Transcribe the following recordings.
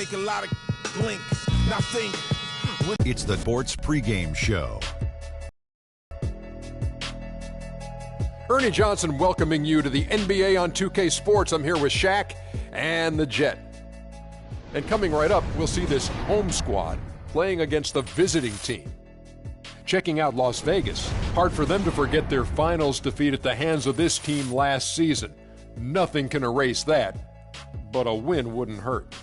make a lot of blink. Now think. It's the Sports Pregame Show. Ernie Johnson welcoming you to the NBA on 2K Sports. I'm here with Shaq and the Jet. And coming right up, we'll see this home squad playing against the visiting team. Checking out Las Vegas, hard for them to forget their finals defeat at the hands of this team last season. Nothing can erase that, but a win wouldn't hurt.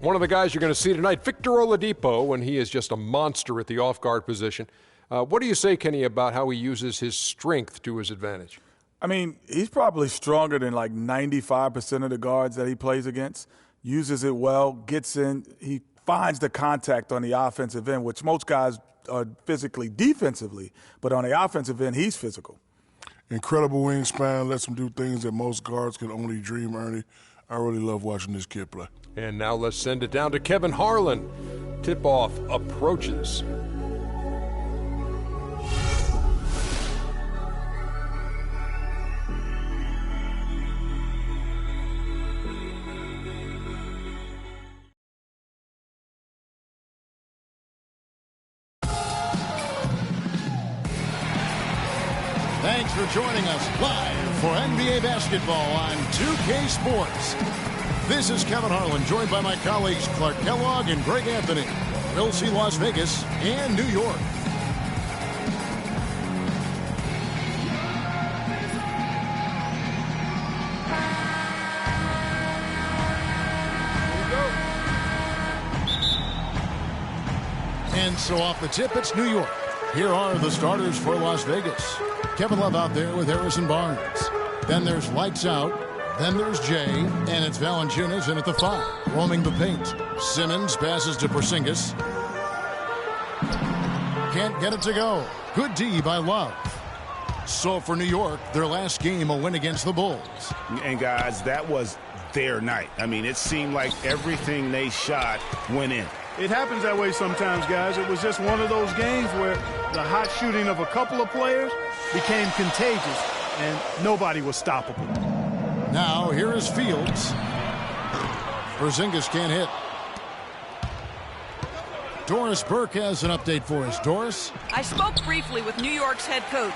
One of the guys you're going to see tonight, Victor Oladipo, when he is just a monster at the off-guard position. What do you say, Kenny, about how he uses his strength to his advantage? I mean, he's probably stronger than like 95% of the guards that he plays against. Uses it well, gets in. He finds the contact on the offensive end, which most guys are physically defensively, but on the offensive end, he's physical. Incredible wingspan, lets him do things that most guards can only dream, Ernie. I really love watching this kid play. And now let's send it down to Kevin Harlan. Tip-off approaches. Thanks for joining us live for NBA basketball on 2K Sports. This is Kevin Harlan, joined by my colleagues Clark Kellogg and Greg Anthony. We'll see Las Vegas and New York. And so off the tip, it's New York. Here are the starters for Las Vegas. Kevin Love out there with Harrison Barnes. Then there's Lights Out. Then there's Jay, and it's Valanciunas in at the 5, roaming the paint. Simmons passes to Porzingis. Can't get it to go. Good D by Love. So for New York, their last game, a win against the Bulls. And guys, that was their night. I mean, it seemed like everything they shot went in. It happens that way sometimes, guys. It was just one of those games where the hot shooting of a couple of players became contagious, and nobody was stoppable. Now, here is Fields. Porzingis can't hit. Doris Burke has an update for us. Doris? I spoke briefly with New York's head coach.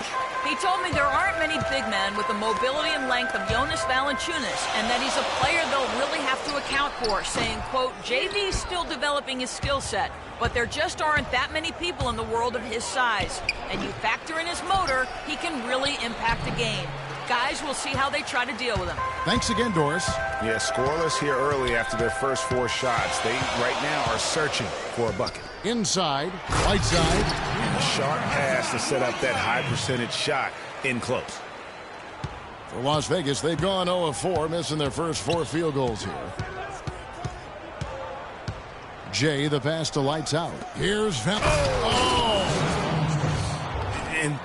He told me there aren't many big men with the mobility and length of Jonas Valanciunas, and that he's a player they'll really have to account for, saying, quote, JV's still developing his skill set, but there just aren't that many people in the world of his size. And you factor in his motor, he can really impact a game. Guys, we'll see how they try to deal with him. Thanks again, Doris. Yeah, scoreless here early after their first 4 shots. They, right now, are searching for a bucket. Inside, right side. And a sharp pass to set up that high percentage shot in close. For Las Vegas, they've gone 0 of 4, missing their first 4 field goals here. Jay, the pass to Lights Out. Here's And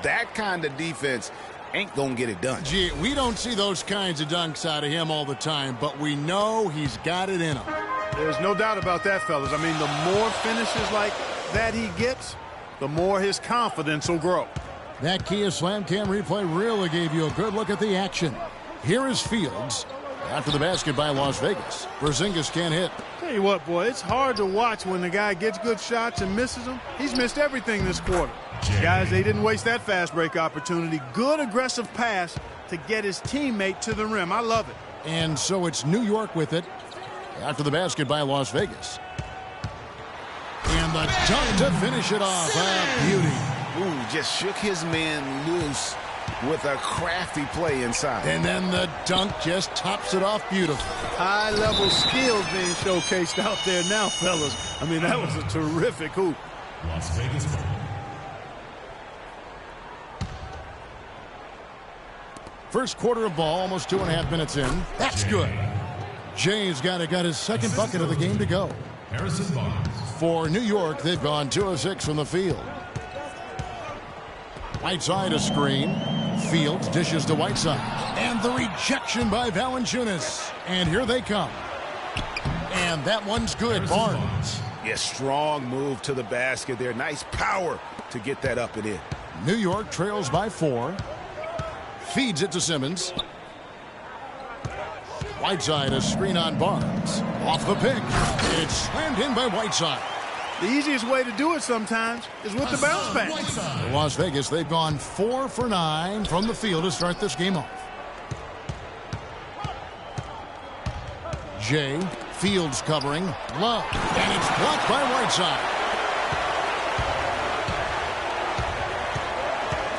that kind of defense ain't gonna get it done. Gee, we don't see those kinds of dunks out of him all the time, but we know he's got it in him. There's no doubt about that, fellas. I mean, the more finishes like that he gets, the more his confidence will grow. That Kia Slam Cam replay really gave you a good look at the action. Here is Fields. After the basket by Las Vegas. Porzingis can't hit. Tell you what, boy, it's hard to watch when the guy gets good shots and misses them. He's missed everything this quarter. Guys, they didn't waste that fast break opportunity. Good aggressive pass to get his teammate to the rim. I love it. And so it's New York with it. After the basket by Las Vegas. And the dunk to finish it off. A beauty. Ooh, just shook his man loose with a crafty play inside. And then the dunk just tops it off beautifully. High-level skills being showcased out there now, fellas. I mean, that was a terrific hoop. Las Vegas. First quarter of ball, almost 2.5 minutes in. That's good. Jay's got his second bucket of the game to go. Harrison Barnes. For New York, they've gone 2 of 6 from the field. Whiteside a screen. Fields dishes to Whiteside. And the rejection by Valanciunas. And here they come. And that one's good. Barnes. Yeah, strong move to the basket there. Nice power to get that up and in. New York trails by 4. Feeds it to Simmons. Whiteside, a screen on Barnes. Off the pick. It's slammed in by Whiteside. The easiest way to do it sometimes is with the bounce pass. For Las Vegas, they've gone 4 for 9 from the field to start this game off. Jay, Fields covering. Love. And it's blocked by Whiteside.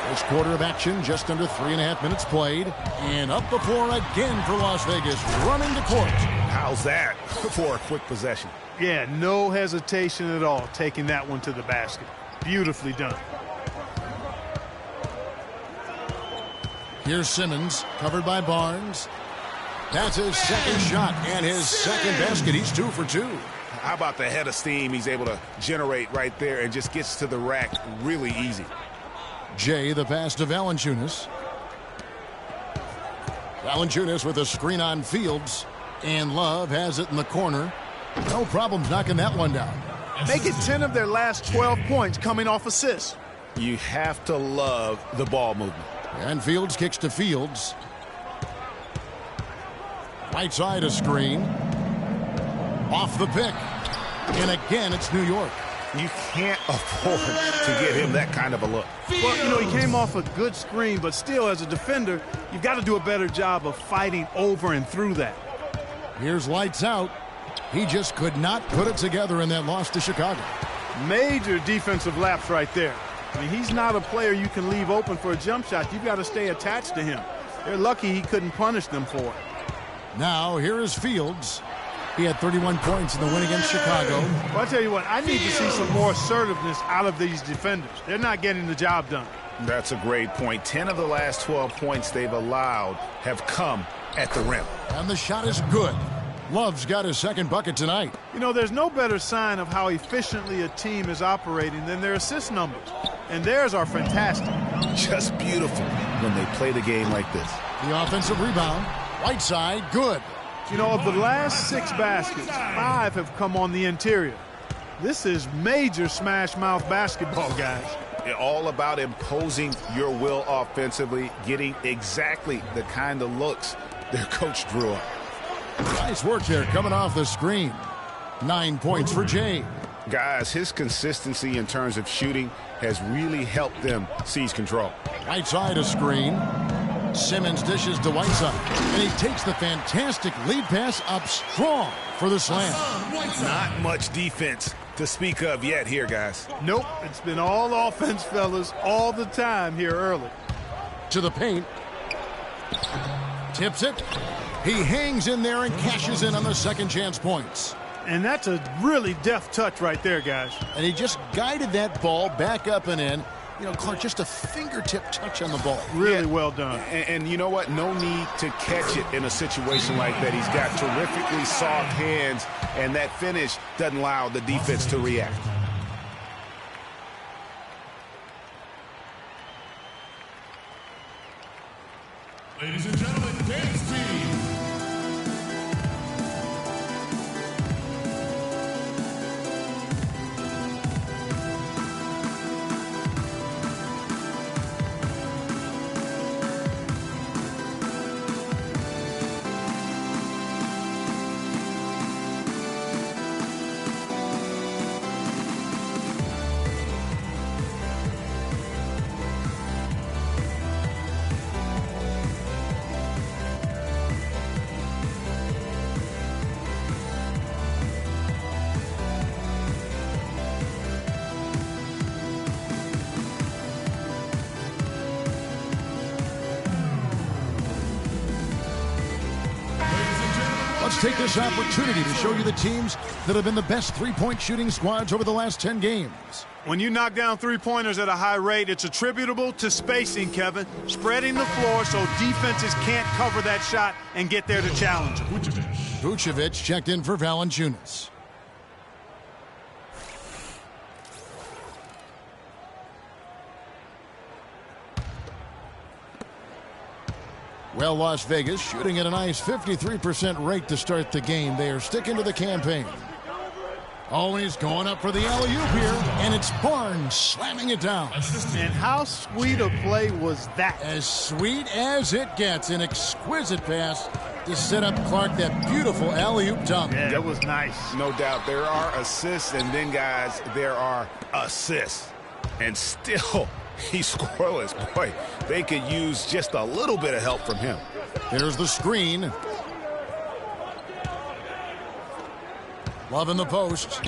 First quarter of action, just under 3.5 minutes played. And up the floor again for Las Vegas, running to court. How's that for a quick possession? Yeah, no hesitation at all taking that one to the basket. Beautifully done. Here's Simmons, covered by Barnes. That's his second shot and his second basket. He's 2 for 2. How about the head of steam he's able to generate right there and just gets to the rack really easy. Jay, the pass to Valanciunas. Valanciunas with a screen on Fields. And Love has it in the corner. No problems knocking that one down. Make it 10 of their last 12 points coming off assists. You have to love the ball movement. And Fields kicks to Fields. Right side a screen. Off the pick. And again, it's New York. You can't afford to give him that kind of a look. Well, you know, he came off a good screen, but still, as a defender, you've got to do a better job of fighting over and through that. Here's lights out. He just could not put it together in that loss to Chicago. Major defensive lapse right there. I mean, he's not a player you can leave open for a jump shot. You've got to stay attached to him. They're lucky he couldn't punish them for it. Now, here is Fields. He had 31 points in the win against Chicago. Well, I tell you what, I need to see some more assertiveness out of these defenders. They're not getting the job done. That's a great point. 10 of the last 12 points they've allowed have come at the rim. And the shot is good. Love's got his second bucket tonight. You know, there's no better sign of how efficiently a team is operating than their assist numbers. And theirs are fantastic. Just beautiful when they play the game like this. The offensive rebound. Whiteside, good. You know, of the last 6 baskets, 5 have come on the interior. This is major smash mouth basketball, guys. All about imposing your will offensively, getting exactly the kind of looks their coach drew up. Nice work there coming off the screen. 9 points for Jay. Guys, his consistency in terms of shooting has really helped them seize control. Right side a screen. Simmons dishes to Whiteside. And he takes the fantastic lead pass up strong for the slam. Not much defense to speak of yet here, guys. Nope, it's been all offense, fellas, all the time here early. To the paint. Tips it. He hangs in there and cashes in on the second chance points. And that's a really deft touch right there, guys. And he just guided that ball back up and in. You know, Clark, just a fingertip touch on the ball. Really well done. And you know what? No need to catch it in a situation like that. He's got terrifically soft hands, and that finish doesn't allow the defense to react. Ladies and gentlemen, dance team. Let's take this opportunity to show you the teams that have been the best three-point shooting squads over the last 10 games. When you knock down three-pointers at a high rate, it's attributable to spacing, Kevin. Spreading the floor so defenses can't cover that shot and get there to challenge them. Vucevic checked in for Valanciunas. Well, Las Vegas shooting at a nice 53% rate to start the game. They are sticking to the campaign. Oh, he's going up for the alley-oop here, and it's Barnes slamming it down. And how sweet a play was that? As sweet as it gets. An exquisite pass to set up Clark that beautiful alley-oop dunk. Yeah, that was nice. No doubt. There are assists, and then, guys, there are assists. And still, he's scoreless. Boy, they could use just a little bit of help from him. There's the screen. Love in the post.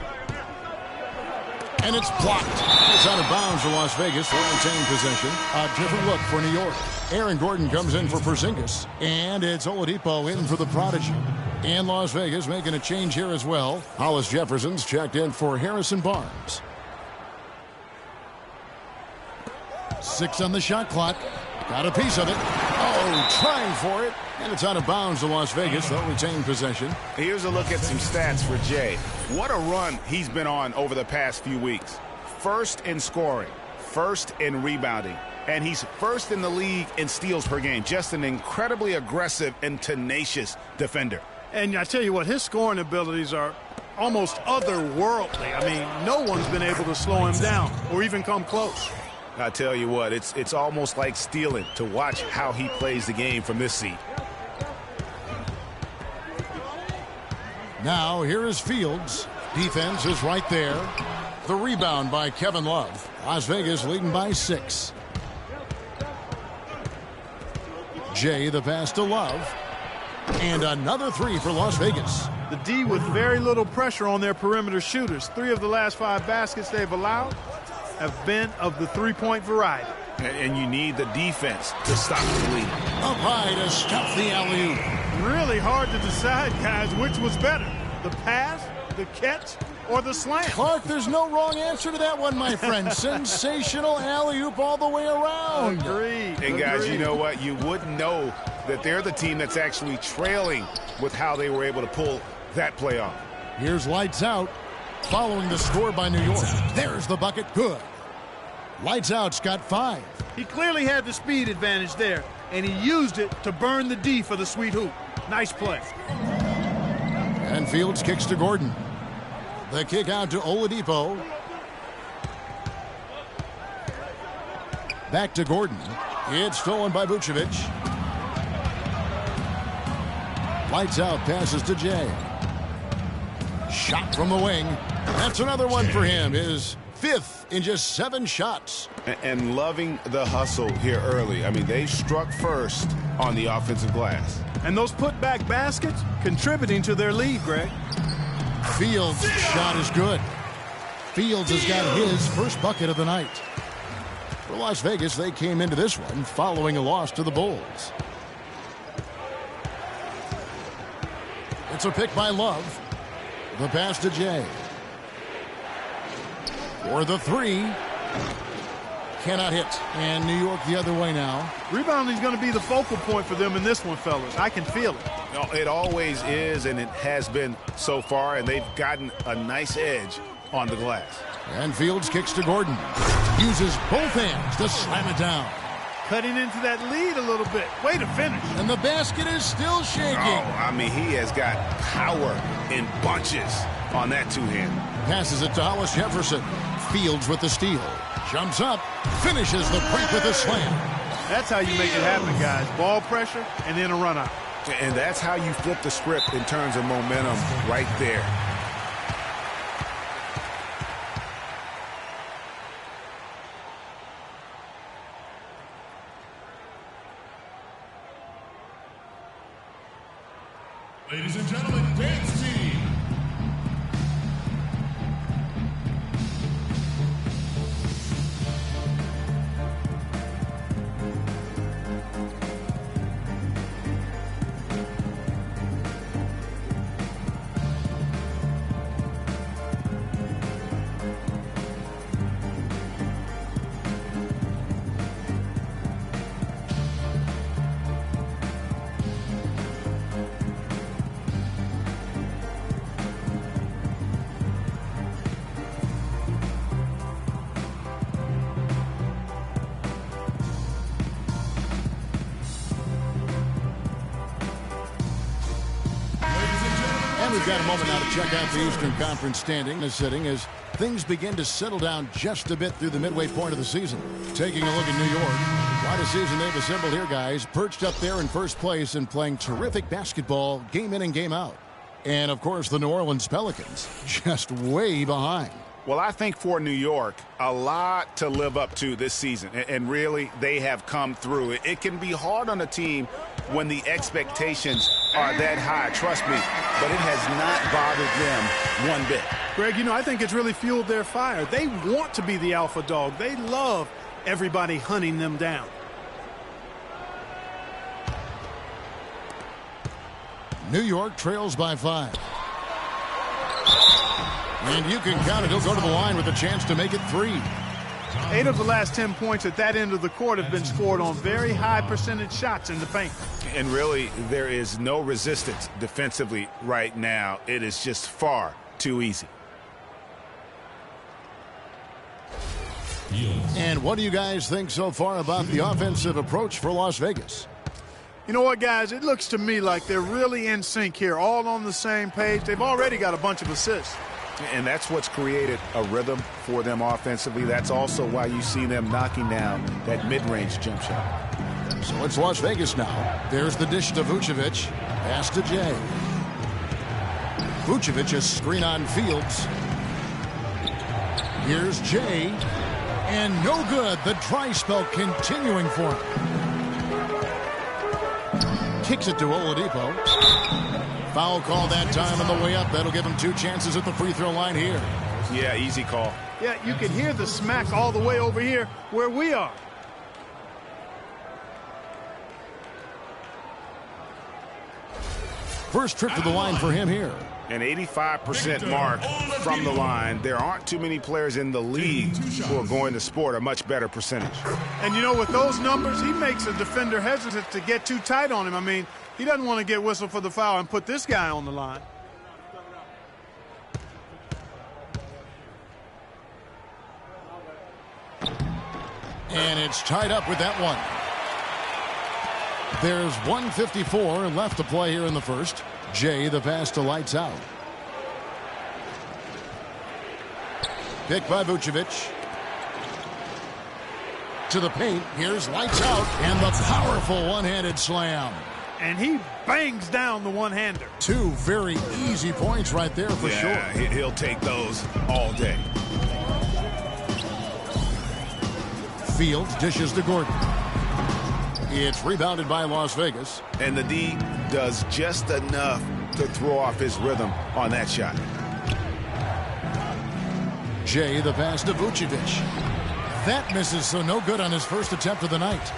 And it's blocked. It's out of bounds to Las Vegas. They'll retain possession. A different look for New York. Aaron Gordon comes in for Porzingis. And it's Oladipo in for the Prodigy. And Las Vegas making a change here as well. Hollis Jefferson's checked in for Harrison Barnes. 6 on the shot clock. Got a piece of it. Oh, trying for it. And it's out of bounds to Las Vegas. They'll retain possession. Here's a look at some stats for Jay. What a run he's been on over the past few weeks. First in scoring, first in rebounding, and he's first in the league in steals per game. Just an incredibly aggressive and tenacious defender. And I tell you what, his scoring abilities are almost otherworldly. I mean, no one's been able to slow him down or even come close. I tell you what, it's almost like stealing to watch how he plays the game from this seat. Now, here is Fields. Defense is right there. The rebound by Kevin Love. Las Vegas leading by 6. Jay, the pass to Love. And another 3 for Las Vegas. The D with very little pressure on their perimeter shooters. 3 of the last 5 baskets they've allowed have been of the three-point variety. And you need the defense to stop the lead. Up high to stop the alley-oop. Really hard to decide, guys, which was better. The pass, the catch, or the slam. Clark, there's no wrong answer to that one, my friend. Sensational alley-oop all the way around. Agreed. And guys, you know what? You wouldn't know that they're the team that's actually trailing with how they were able to pull that play off. Here's lights out. Following the score by New York. There's the bucket. Good. Lights out's got 5. He clearly had the speed advantage there, and he used it to burn the D for the sweet hoop. Nice play. And Fields kicks to Gordon. The kick out to Oladipo. Back to Gordon. It's stolen by Vucevic. Lights out, passes to Jay. Shot from the wing. That's another one for him. His 5th in just 7 shots. And loving the hustle here early. I mean, they struck first on the offensive glass. And those putback baskets contributing to their lead, Greg. Fields' shot is good. Fields has got his first bucket of the night. For Las Vegas, they came into this one following a loss to the Bulls. It's a pick by Love. The pass to Jay. For the 3. Cannot hit. And New York the other way now. Rebounding is going to be the focal point for them in this one, fellas. I can feel it. No, it always is, and it has been so far, and they've gotten a nice edge on the glass. And Fields kicks to Gordon. Uses both hands to slam it down. Cutting into that lead a little bit. Way to finish. And the basket is still shaking. Oh, I mean, he has got power in bunches on that 2-hand. Passes it to Hollis Jefferson. Fields with the steal. Jumps up. Finishes the break with a slam. That's how you make it happen, guys. Ball pressure and then a run out. And that's how you flip the script in terms of momentum right there. Ladies and gentlemen, dance team. got a moment now to check out the Eastern Conference standing and sitting as things begin to settle down just a bit through the midway point of the season. Taking a look at New York, quite a season they've assembled here, guys. Perched up there in first place and playing terrific basketball game in and game out. And, of course, the New Orleans Pelicans just way behind. Well, I think for New York, a lot to live up to this season. And really, they have come through. It can be hard on a team when the expectations are that high, trust me. But it has not bothered them one bit. Greg, you know, I think it's really fueled their fire. They want to be the alpha dog. They love everybody hunting them down. New York trails by 5. And you can count it. He'll go to the line with a chance to make it 3. 8 of the last 10 points at that end of the court have been scored on very high percentage shots in the paint. And really, there is no resistance defensively right now. It is just far too easy. And what do you guys think so far about the offensive approach for Las Vegas? You know what, guys? It looks to me like they're really in sync here, all on the same page. They've already got a bunch of assists. And that's what's created a rhythm for them offensively. That's also why you see them knocking down that mid-range jump shot. So it's Las Vegas now. There's the dish to Vucevic. Pass to Jay. Vucevic is screen on Fields. Here's Jay. And no good. The dry spell continuing for him. Kicks it to Oladipo. Foul call that time on the way up. That'll give him 2 chances at the free throw line here. Yeah, easy call. Yeah, you can hear the smack all the way over here where we are. First trip to the line for him here. An 85% mark from the line. There aren't too many players in the league who are going to sport a much better percentage. And, you know, with those numbers, he makes a defender hesitant to get too tight on him. I mean, he doesn't want to get whistled for the foul and put this guy on the line. And it's tied up with that one. There's 1:54 left to play here in the first. Jay, the pass to Lights Out. Picked by Vucevic. To the paint. Here's Lights Out. And the powerful one-handed slam. And he bangs down the one-hander. 2 very easy points right there for sure. He'll take those all day. Fields dishes to Gordon. It's rebounded by Las Vegas. And the D does just enough to throw off his rhythm on that shot. Jay, the pass to Vucevic. That misses, so no good on his first attempt of the night.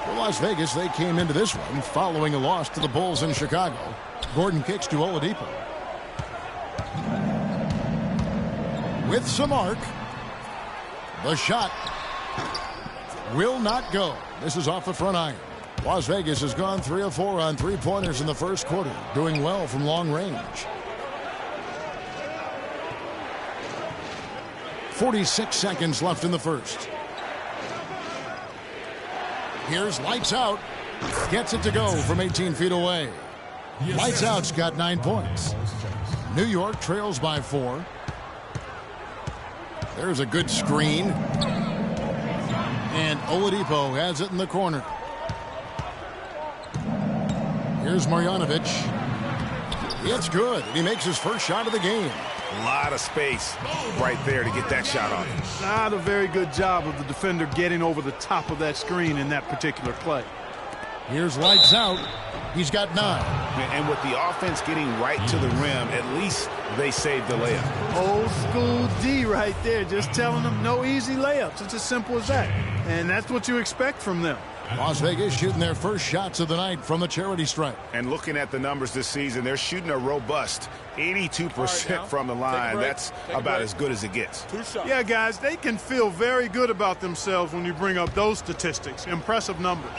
For Las Vegas, they came into this one following a loss to the Bulls in Chicago. Gordon kicks to Oladipo. With some arc. The shot will not go. This is off the front iron. Las Vegas has gone 3 of 4 on 3-pointers in the first quarter, doing well from long range. 46 seconds left in the first. Here's Lights Out. Gets it to go from 18 feet away. Lights Out's got 9 points. New York trails by 4. There's a good screen. And Oladipo has it in the corner. Here's Marjanovic. It's good. He makes his first shot of the game. A lot of space right there to get that shot off. Not a very good job of the defender getting over the top of that screen in that particular play. Here's Lights Out. He's got 9. And with the offense getting right to the rim, at least they saved the layup. Old school D right there, just telling them no easy layups. It's as simple as that. And that's what you expect from them. Las Vegas shooting their first shots of the night from the charity stripe. And looking at the numbers this season, they're shooting a robust 82% from the line. That's about as good as it gets. Yeah, guys, they can feel very good about themselves when you bring up those statistics. Impressive numbers.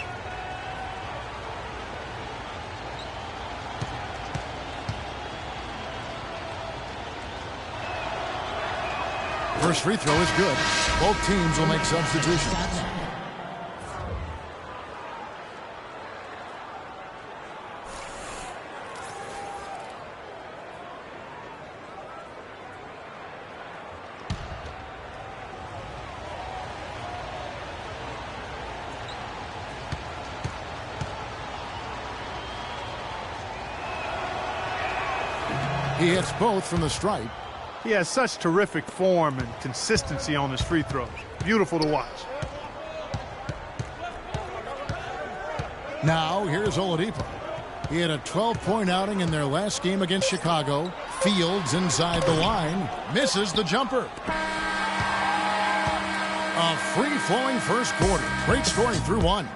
First free throw is good. Both teams will make substitutions. He hits both from the stripe. He has such terrific form and consistency on his free throws. Beautiful to watch. Now, here's Oladipo. He had a 12-point outing in their last game against Chicago. Fields inside the line. Misses the jumper. A free-flowing first quarter. Great scoring through one.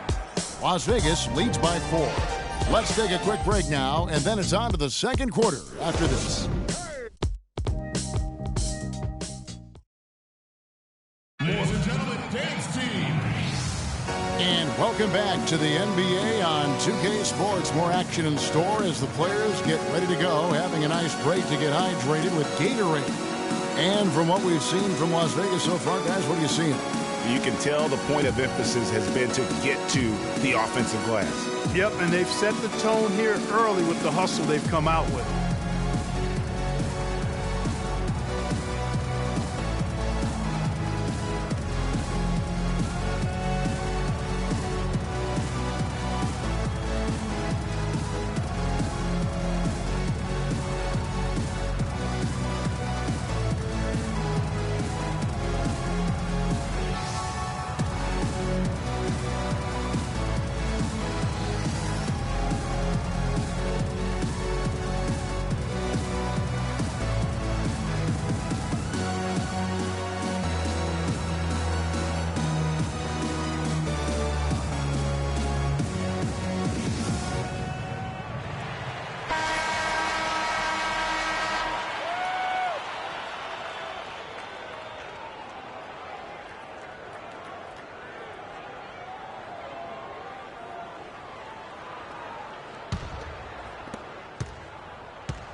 Las Vegas leads by 4. Let's take a quick break now, and then it's on to the second quarter after this. Ladies and gentlemen, dance team. And welcome back to the NBA on 2K Sports. More action in store as the players get ready to go, having a nice break to get hydrated with Gatorade. And from what we've seen from Las Vegas so far, guys, what are you seeing? You can tell the point of emphasis has been to get to the offensive glass. Yep, and they've set the tone here early with the hustle they've come out with.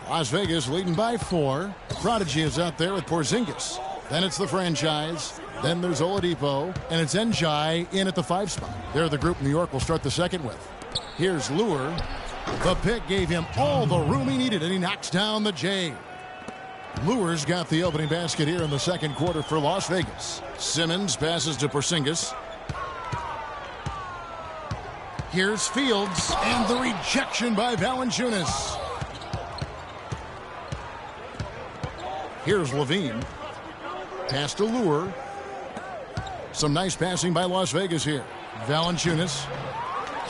Las Vegas leading by 4. Prodigy is out there with Porzingis. Then it's the franchise. Then there's Oladipo. And it's Njai in at the 5 spot. They're the group New York will start the second with. Here's Lure. The pick gave him all the room he needed, and he knocks down the J. Lure's got the opening basket here in the second quarter for Las Vegas. Simmons passes to Porzingis. Here's Fields, and the rejection by Valanciunas. Here's Levine. Pass to Lure. Some nice passing by Las Vegas here. Valanciunas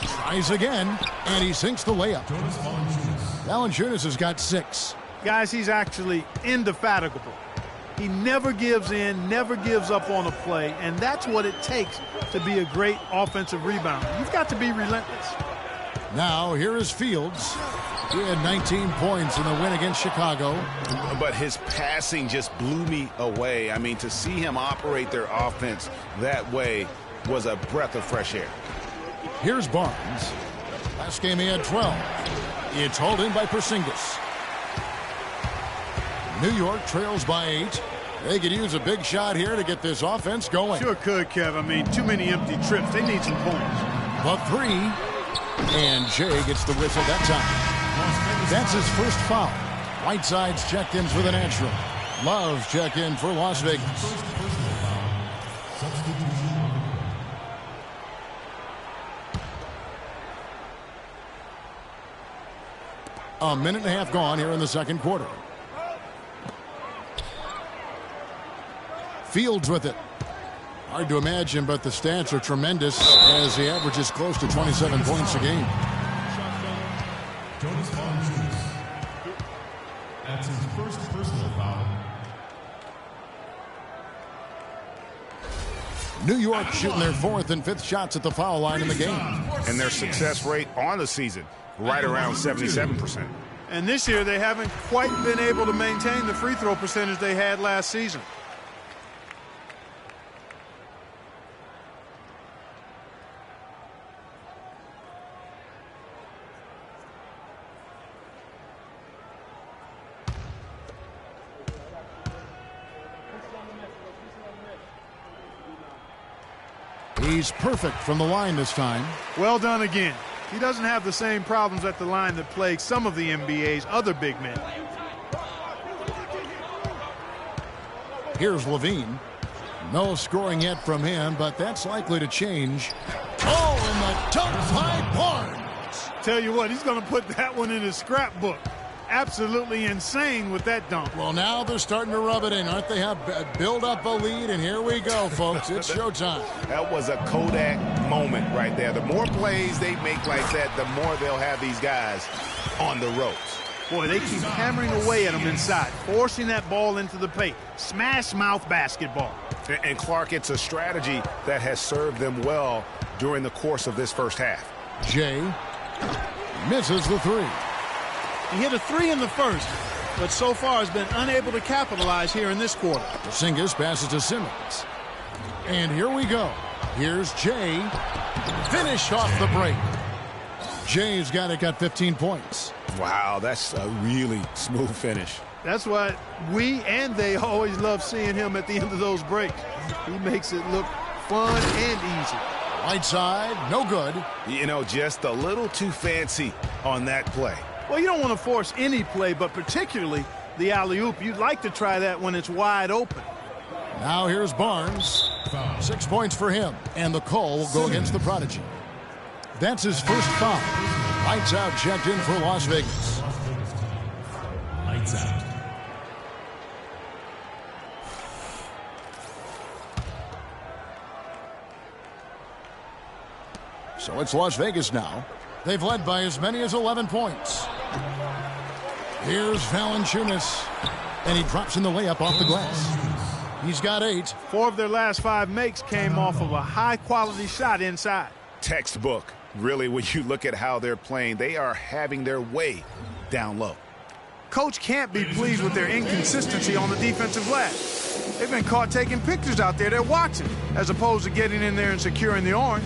tries again, and he sinks the layup. Valanciunas has got 6. Guys, he's actually indefatigable. He never gives in, never gives up on a play, and that's what it takes to be a great offensive rebounder. You've got to be relentless. Now, here is Fields. He had 19 points in the win against Chicago. But his passing just blew me away. I mean, to see him operate their offense that way was a breath of fresh air. Here's Barnes. Last game he had 12. It's hauled in by Porzingis. New York trails by 8. They could use a big shot here to get this offense going. Sure could, Kev. I mean, too many empty trips. They need some points. But 3. And Jay gets the whistle that time. That's his first foul. Whiteside's checked in for the natural. Love check in for Las Vegas. A minute and a half gone here in the second quarter. Fields with it. Hard to imagine, but the stats are tremendous as he averages close to 27 points a game. That's his first personal foul. New York shooting their 4th and 5th shots at the foul line in the game. And their success rate on the season, right around 77%. And this year, they haven't quite been able to maintain the free throw percentage they had last season. He's perfect from the line this time. Well done again. He doesn't have the same problems at the line that plague some of the NBA's other big men. Here's Levine. No scoring yet from him, but that's likely to change. Oh, and the dunk by Barnes. Tell you what, he's going to put that one in his scrapbook. absolutely insane with that dunk. Well, now they're starting to rub it in, aren't they? Have build up a lead, and here we go, folks. It's showtime. That was a Kodak moment right there. The more plays they make like that, the more they'll have these guys on the ropes. Boy, they keep hammering away at them inside, forcing that ball into the paint. Smash mouth basketball. And Clark, it's a strategy that has served them well during the course of this first half. Jay misses the three. He hit a three in the first, but so far has been unable to capitalize here in this quarter. Porzingis passes to Simmons. And here we go. Here's Jay. Finish off the break. Jay's got 15 points. Wow, that's a really smooth finish. That's why we and they always love seeing him at the end of those breaks. He makes it look fun and easy. Right side, no good. You know, just a little too fancy on that play. Well, you don't want to force any play, but particularly the alley-oop. You'd like to try that when it's wide open. Now here's Barnes. 6 points for him. And the call will go against the Prodigy. That's his first foul. Lights out checked in for Las Vegas. Lights out. So it's Las Vegas now. They've led by as many as 11 points. Here's Valanciunas. And he drops in the layup off the glass. He's got 8. 4 of their last 5 makes came off of a high-quality shot inside. Textbook. Really, when you look at how they're playing, they are having their way down low. Coach can't be pleased with their inconsistency on the defensive glass. They've been caught taking pictures out there. They're watching, as opposed to getting in there and securing the orange.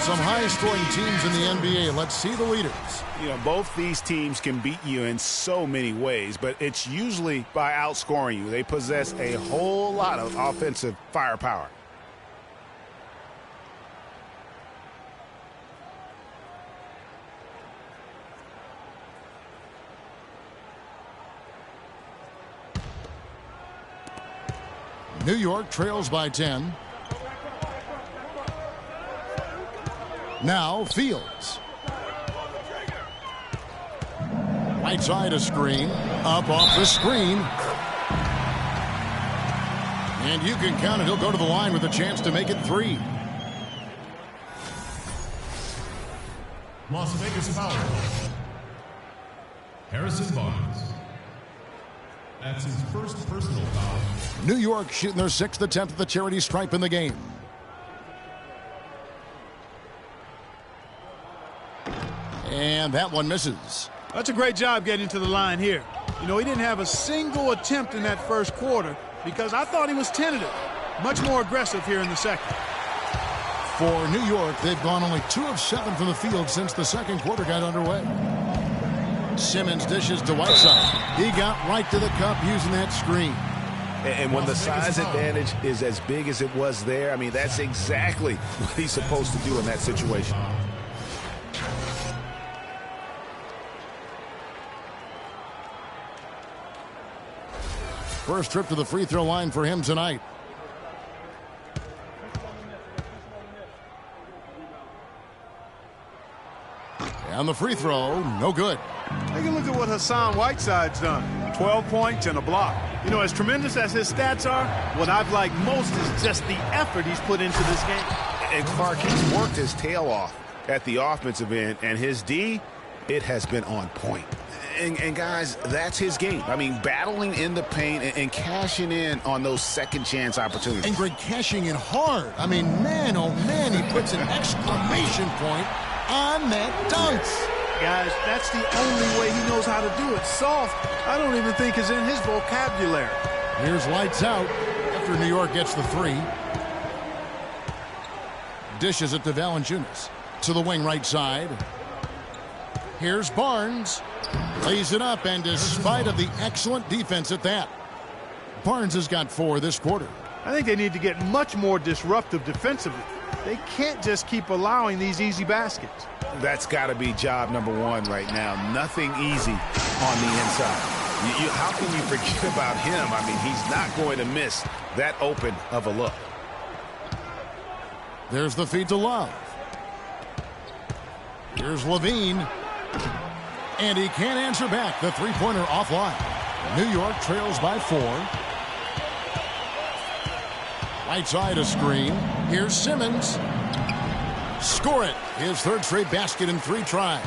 Some high-scoring teams in the NBA. Let's see the leaders. You know, both these teams can beat you in so many ways, but it's usually by outscoring you. They possess a whole lot of offensive firepower. New York trails by 10. Now Fields. Right side a screen. Up off the screen. And you can count it. He'll go to the line with a chance to make it 3. Las Vegas foul. Harrison Barnes. That's his first personal foul. New York shooting their 6th attempt at the charity stripe in the game. And that one misses. That's a great job getting to the line here. You know, he didn't have a single attempt in that first quarter because I thought he was tentative. Much more aggressive here in the second. For New York, they've gone only 2 of 7 from the field since the second quarter got underway. Simmons dishes to Whiteside. He got right to the cup using that screen. And when the size advantage is as big as it was there, I mean, that's exactly what he's supposed to do in that situation. First trip to the free throw line for him tonight. And the free throw, no good. Take a look at what Hassan Whiteside's done. 12 points and a block. You know, as tremendous as his stats are, what I've liked most is just the effort he's put into this game. And Clark, he's worked his tail off at the offensive end, and his D, it has been on point. And guys, that's his game. I mean, battling in the paint and cashing in on those second chance opportunities. And Greg, cashing in hard. I mean, man, oh man, he puts an exclamation point on that dunk. Guys, that's the only way he knows how to do it. Soft, I don't even think is in his vocabulary. Here's lights out. after New York gets the 3. Dishes it to Valanciunas. To the wing right side. Here's Barnes. Lays it up, and despite of the excellent defense at that, Barnes has got 4 this quarter. I think they need to get much more disruptive defensively. They can't just keep allowing these easy baskets. That's got to be job number 1 right now. Nothing easy on the inside. How can you forget about him? I mean, he's not going to miss that open of a look. There's the feed to Love. Here's Levine. And he can't answer back. The three-pointer offline. New York trails by 4. Right side a screen. Here's Simmons. Score it. His 3rd straight basket in 3 tries.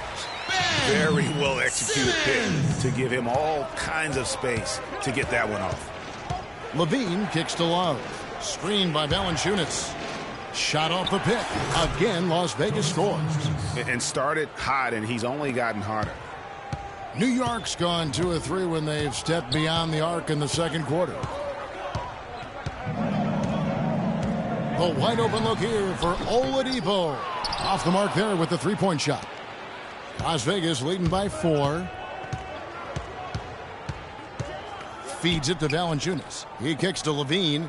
Very well executed pick to give him all kinds of space to get that one off. Levine kicks to Love. Screened by Valanciunas. Shot off the pick. Again, Las Vegas scores. And started hot, and he's only gotten harder. New York's gone 2 of 3 when they've stepped beyond the arc in the second quarter. The wide open look here for Oladipo. Off the mark there with the 3-point shot. Las Vegas leading by 4. Feeds it to Valanciunas. He kicks to Levine.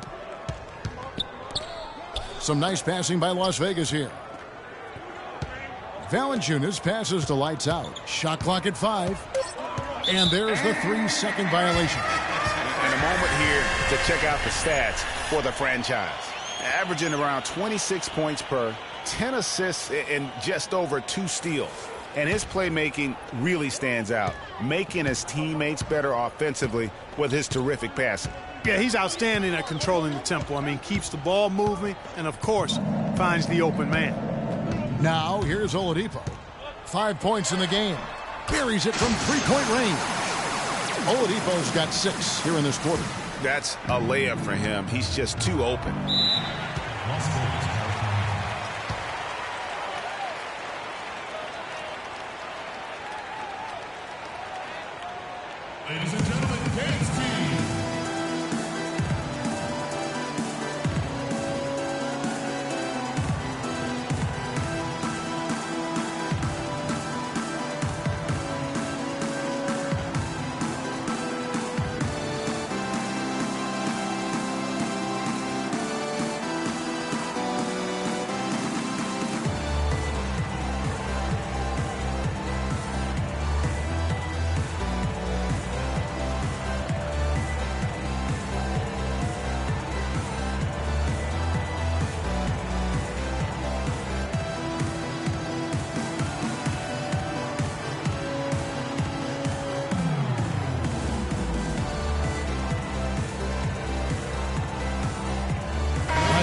Some nice passing by Las Vegas here. Valanciunas passes to lights out. Shot clock at 5. And there's the 3-second violation. And a moment here to check out the stats for the franchise. Averaging around 26 points per, 10 assists, and just over 2 steals. And his playmaking really stands out, making his teammates better offensively with his terrific passing. Yeah, he's outstanding at controlling the tempo. I mean, keeps the ball moving and, of course, finds the open man. Now, here's Oladipo. 5 points in the game. Buries it from 3-point range. Oladipo's got 6 here in this quarter. That's a layup for him. He's just too open. Ladies and gentlemen, dance team.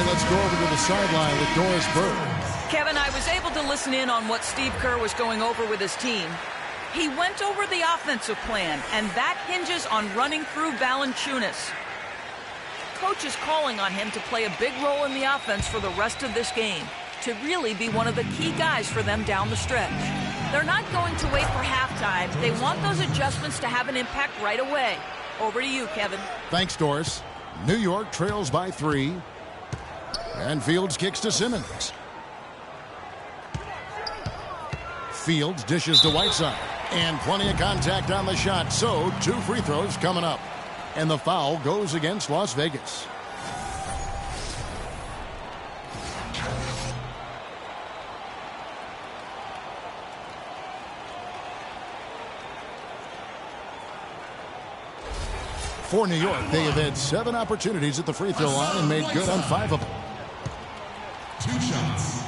Let's go over to the sideline with Doris Burke. Kevin, I was able to listen in on what Steve Kerr was going over with his team. He went over the offensive plan, and that hinges on running through Valanciunas. Coach is calling on him to play a big role in the offense for the rest of this game, to really be one of the key guys for them down the stretch. They're not going to wait for halftime. They want those adjustments to have an impact right away. Over to you, Kevin. Thanks, Doris. New York trails by 3. And Fields kicks to Simmons. Fields dishes to Whiteside. And plenty of contact on the shot. So 2 free throws coming up. And the foul goes against Las Vegas. For New York, they have had 7 opportunities at the free throw line and made good on 5 of them. 2 shots.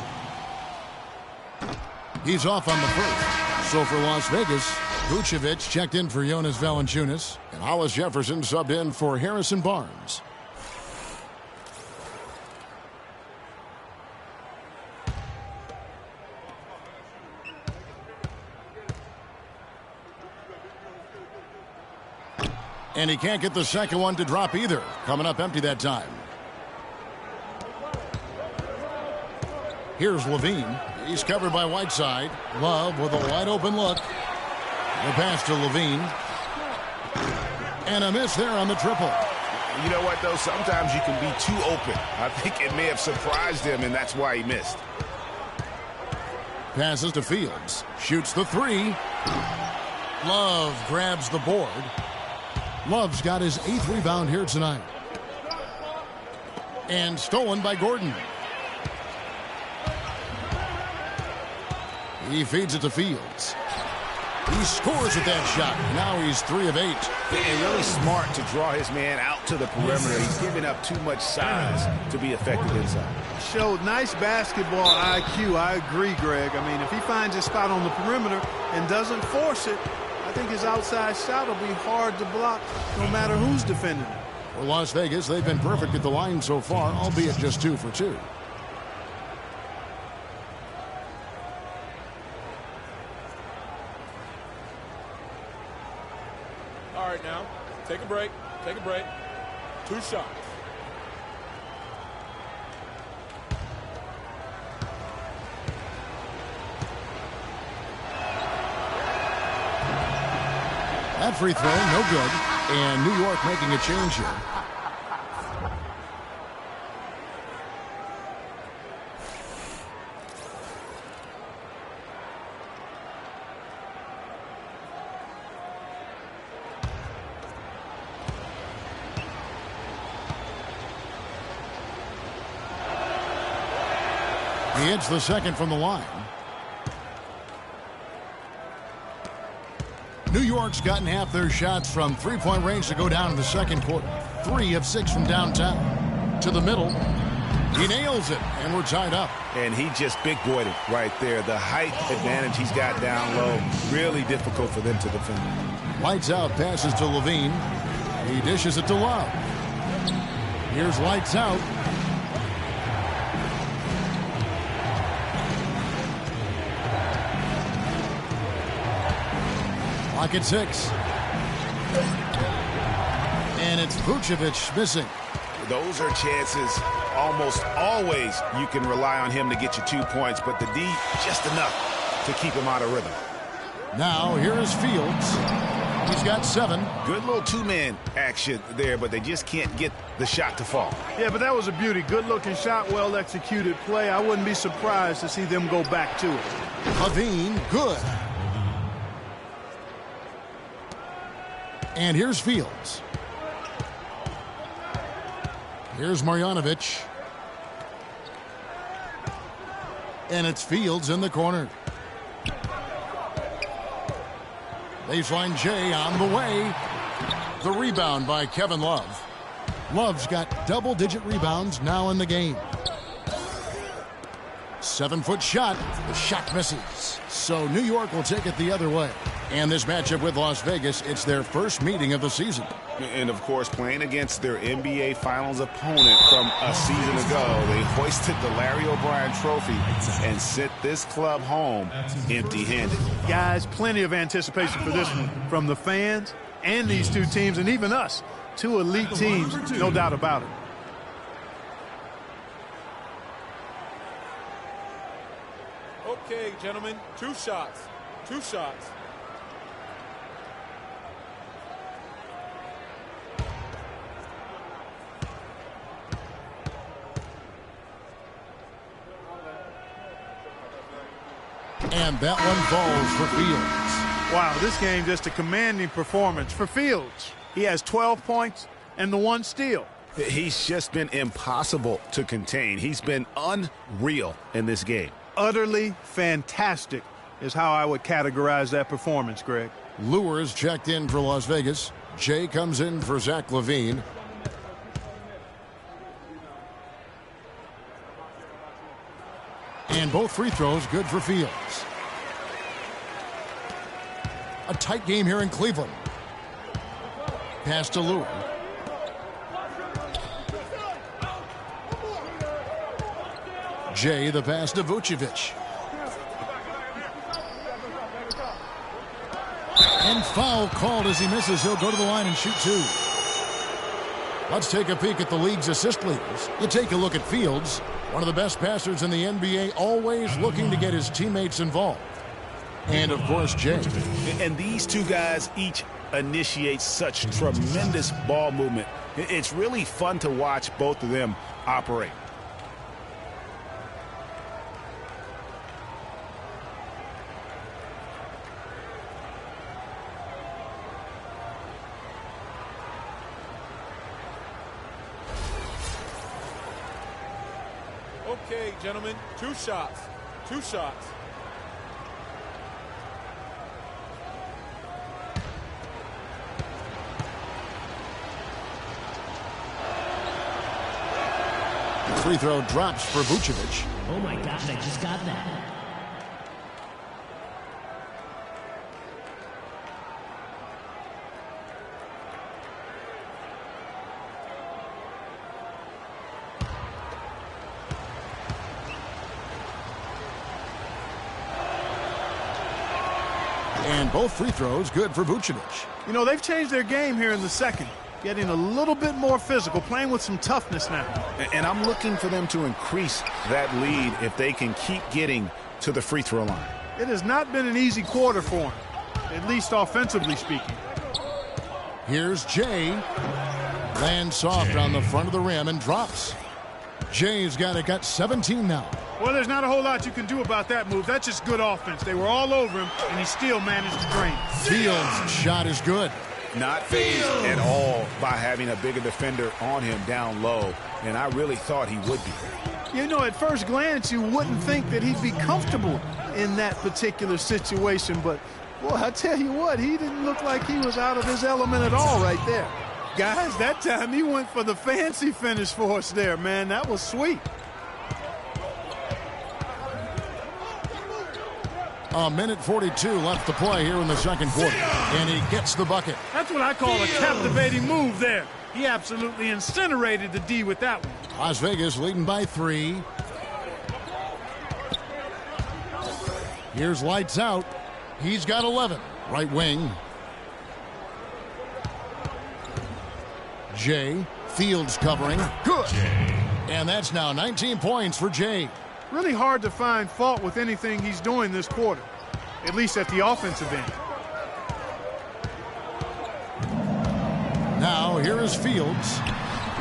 He's off on the first. So for Las Vegas, Vucevic checked in for Jonas Valanciunas, and Hollis Jefferson subbed in for Harrison Barnes. And he can't get the second one to drop either. Coming up empty that time. Here's Levine. He's covered by Whiteside. Love with a wide open look. The pass to Levine. And a miss there on the triple. You know what, though? Sometimes you can be too open. I think it may have surprised him, and that's why he missed. Passes to Fields. Shoots the three. Love grabs the board. Love's got his 8th rebound here tonight. And stolen by Gordon. He feeds it to Fields. He scores with that shot. Now he's 3 of 8. And really smart to draw his man out to the perimeter. He's giving up too much size to be effective inside. Showed nice basketball IQ. I agree, Greg. I mean, if he finds his spot on the perimeter and doesn't force it, I think his outside shot will be hard to block no matter who's defending it. For Las Vegas, they've been perfect at the line so far, albeit just 2 for 2. All right, now, take a break. Take a break. 2 shots. That free throw, no good. And New York making a change here. He hits the second from the line. New York's gotten half their shots from three-point range to go down in the second quarter. 3 of 6 from downtown. To the middle. He nails it, and we're tied up. And he just big-boyed it right there. The height advantage he's got down low. Really difficult for them to defend. Lights out, passes to Levine. He dishes it to Love. Here's lights out. Clock at 6. And it's Vucevic missing. Those are chances almost always you can rely on him to get you 2 points, but the D just enough to keep him out of rhythm. Now here is Fields. He's got 7. Good little 2-man action there, but they just can't get the shot to fall. Yeah, but that was a beauty. Good-looking shot, well-executed play. I wouldn't be surprised to see them go back to it. Levine, good. And here's Fields. Here's Marjanovic. And it's Fields in the corner. Baseline J on the way. The rebound by Kevin Love. Love's got double-digit rebounds now in the game. 7-foot shot. The shot misses. So New York will take it the other way. And this matchup with Las Vegas, it's their first meeting of the season. And, of course, playing against their NBA Finals opponent from a season ago, they hoisted the Larry O'Brien Trophy and sent this club home empty-handed. Guys, plenty of anticipation for this one from the fans and these two teams, and even us. 2 elite teams, no doubt about it. Okay, gentlemen, 2 shots. 2 shots. And that one falls for Fields. Wow, this game just a commanding performance for Fields. He has 12 points and the 1 steal. He's just been impossible to contain. He's been unreal in this game. Utterly fantastic is how I would categorize that performance, Greg. Lewis checked in for Las Vegas. Jay comes in for Zach LaVine. And both free throws good for Fields. A tight game here in Cleveland. Pass to Lewis. Jay, the pass to Vucevic. And foul called as he misses. He'll go to the line and shoot 2. Let's take a peek at the league's assist leaders. You take a look at Fields, one of the best passers in the NBA, always looking to get his teammates involved. And, of course, Jay. And these two guys each initiates such tremendous ball movement. It's really fun to watch both of them operate. Okay, gentlemen, two shots. Two shots. Free throw drops for Vucevic. Oh my gosh, I just got that. And both free throws good for Vucevic. You know, they've changed their game here in the second. Getting a little bit more physical, playing with some toughness now. And I'm looking for them to increase that lead if they can keep getting to the free throw line. It has not been an easy quarter for him, at least offensively speaking. Here's Jay. Lands soft on the front of the rim and drops. Jay's got 17 now. Well, there's not a whole lot you can do about that move. That's just good offense. They were all over him, and he still managed to drain. Fields' shot is good. Not fazed at all by having a bigger defender on him down low, and I really thought he would be. You know, at first glance, you wouldn't think that he'd be comfortable in that particular situation, but, boy, I tell you what, he didn't look like he was out of his element at all right there. Guys, that time he went for the fancy finish for us there, man. That was sweet. A minute 42 left to play here in the second quarter. And he gets the bucket. That's what I call a captivating move there. He absolutely incinerated the D with that one. Las Vegas leading by 3. Here's lights out. He's got 11. Right wing. Jay. Fields covering. Good. And that's now 19 points for Jay. Really hard to find fault with anything he's doing this quarter, at least at the offensive end. Now here is Fields.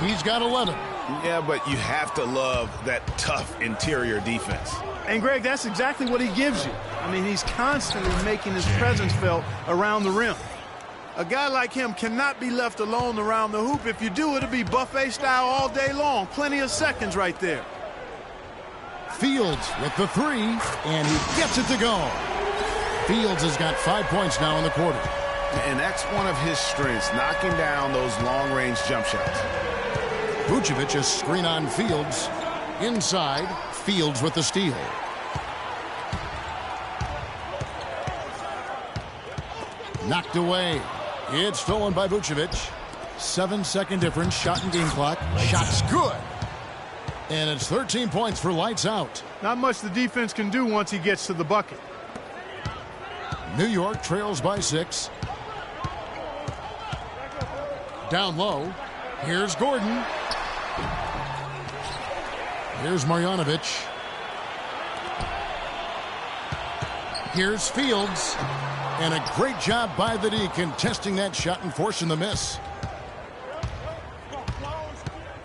He's got 11. Yeah, but you have to love that tough interior defense. And, Greg, that's exactly what he gives you. I mean, he's constantly making his presence felt around the rim. A guy like him cannot be left alone around the hoop. If you do, it'll be buffet style all day long. Plenty of seconds right there. Fields with the 3, and he gets it to go. Fields has got 5 points now in the quarter. And that's one of his strengths, knocking down those long-range jump shots. Vucevic is screen on Fields. Inside, Fields with the steal. Knocked away. It's stolen by Vucevic. 7-second difference, shot and game clock. Shot's good. And it's 13 points for lights out. Not much the defense can do once he gets to the bucket. New York trails by 6. Down low. Here's Gordon. Here's Marjanovic. Here's Fields. And a great job by the D contesting that shot and forcing the miss.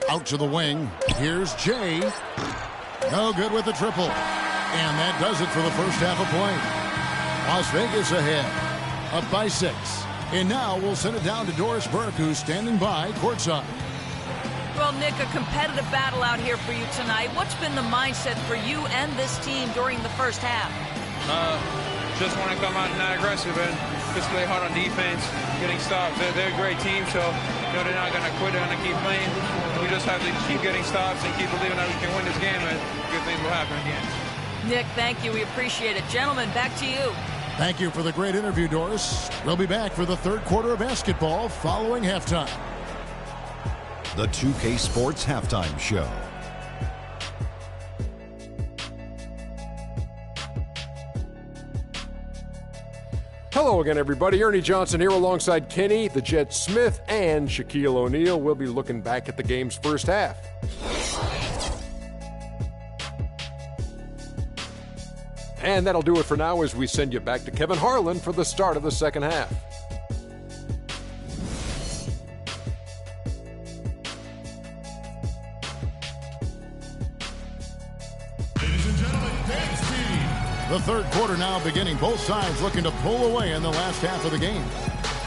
Out to the wing. Here's Jay. No good with the triple. And that does it for the first half of play. Las Vegas ahead. Up by 6. And now we'll send it down to Doris Burke, who's standing by courtside. Well, Nick, a competitive battle out here for you tonight. What's been the mindset for you and this team during the first half? Just want to come out and not aggressive and just play hard on defense, getting stops. They're a great team, so they're not going to quit. They're going to keep playing. We just have to keep getting stops and keep believing that we can win this game, and good things will happen again. Nick, thank you. We appreciate it. Gentlemen, back to you. Thank you for the great interview, Doris. We'll be back for the third quarter of basketball following halftime. The 2K Sports Halftime Show. Hello again, everybody. Ernie Johnson here alongside Kenny, the Jet Smith, and Shaquille O'Neal. We'll be looking back at the game's first half. And that'll do it for now as we send you back to Kevin Harlan for the start of the second half. The third quarter now beginning. Both sides looking to pull away in the last half of the game.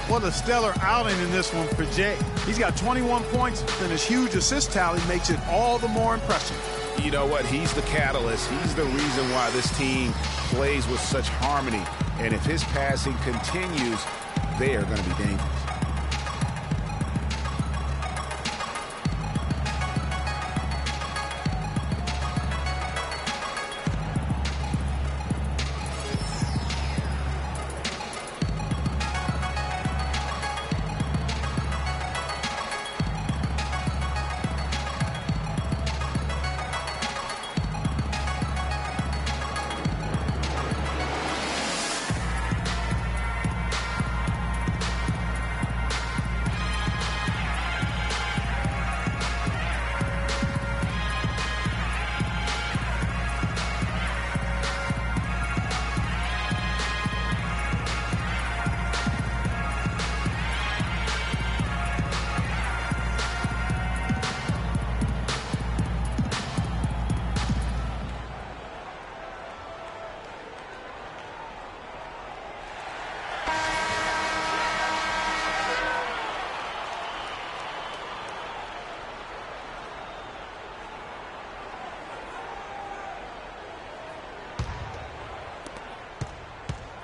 What a stellar outing in this one for Jay. He's got 21 points, and his huge assist tally makes it all the more impressive. You know what? He's the catalyst. He's the reason why this team plays with such harmony. And if his passing continues, they are going to be dangerous.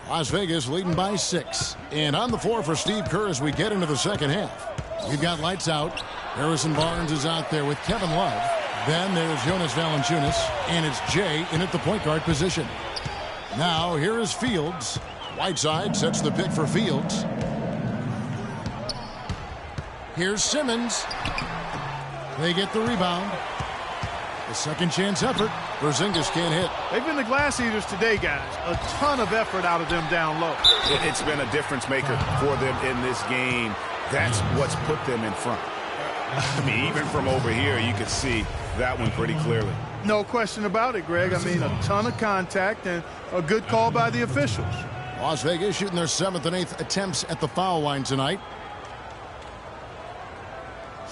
Las Vegas leading by 6. And on the floor for Steve Kerr as we get into the second half. We've got lights out. Harrison Barnes is out there with Kevin Love. Then there's Jonas Valanciunas. And it's Jay in at the point guard position. Now here is Fields. Whiteside sets the pick for Fields. Here's Simmons. They get the rebound. A second chance effort. Porzingis can't hit. They've been the glass eaters today, guys. A ton of effort out of them down low. It's been a difference maker for them in this game. That's what's put them in front. I mean, even from over here, you could see that one pretty clearly. No question about it, Greg. I mean, a ton of contact and a good call by the officials. Las Vegas shooting their 7th and 8th attempts at the foul line tonight.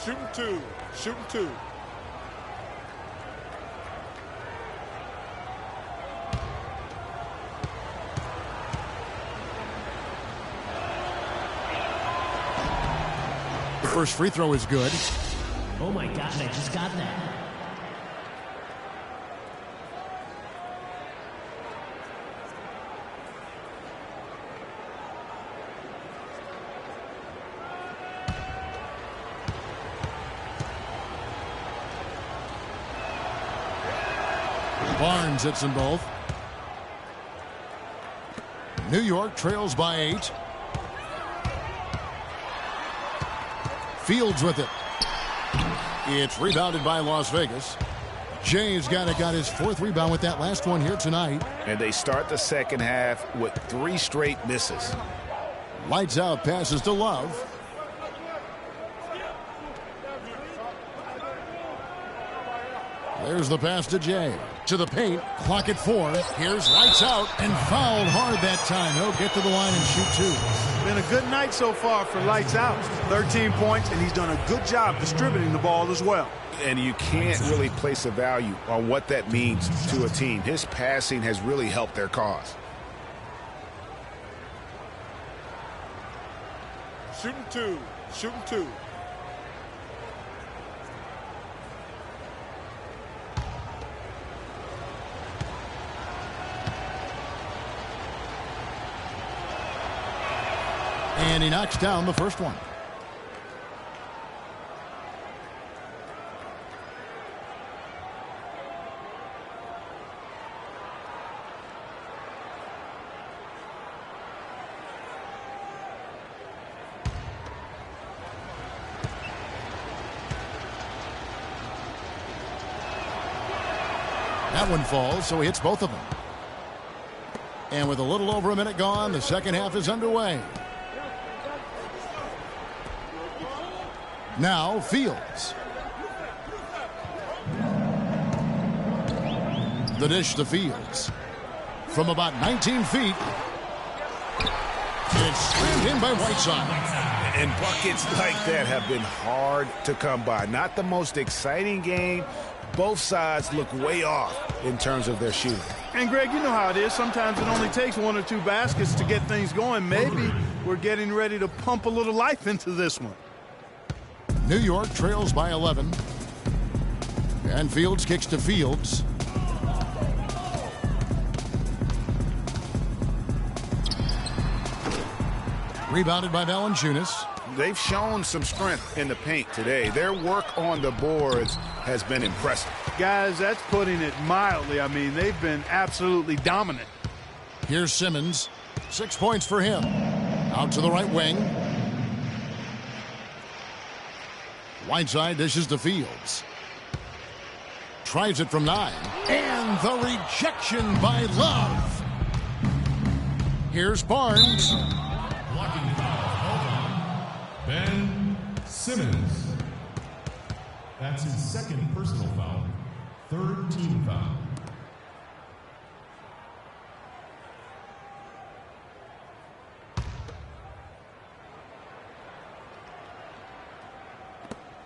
Shooting two. Shooting two. The first free throw is good. Oh my gosh, I just got that. Barnes hits them both. New York trails by 8. Fields with it. It's rebounded by Las Vegas. Jay's got his 4th rebound with that last one here tonight. And they start the second half with 3 straight misses. Lights out, passes to Love. There's the pass to Jay. To the paint. Clock at 4. Here's lights out and fouled hard that time. He'll get to the line and shoot 2. Been a good night so far for lights out. 13 points, and he's done a good job distributing the ball as well. And you can't really place a value on what that means to a team. His passing has really helped their cause. Shooting two. Shooting two. And he knocks down the first one. That one falls, so he hits both of them. And with a little over a minute gone, the second half is underway. Now Fields. The dish to Fields. From about 19 feet. It's slammed in by Whiteside. And buckets like that have been hard to come by. Not the most exciting game. Both sides look way off in terms of their shooting. And, Greg, you know how it is. Sometimes it only takes 1 or 2 baskets to get things going. Maybe we're getting ready to pump a little life into this one. New York trails by 11. And Fields kicks to Fields. Rebounded by Valanciunas. They've shown some strength in the paint today. Their work on the boards has been impressive. Guys, that's putting it mildly. I mean, they've been absolutely dominant. Here's Simmons. 6 points for him. Out to the right wing. Whiteside dishes to Fields. Tries it from 9. And the rejection by Love. Here's Barnes. Blocking foul. Ben Simmons. That's his second personal foul. Third team foul.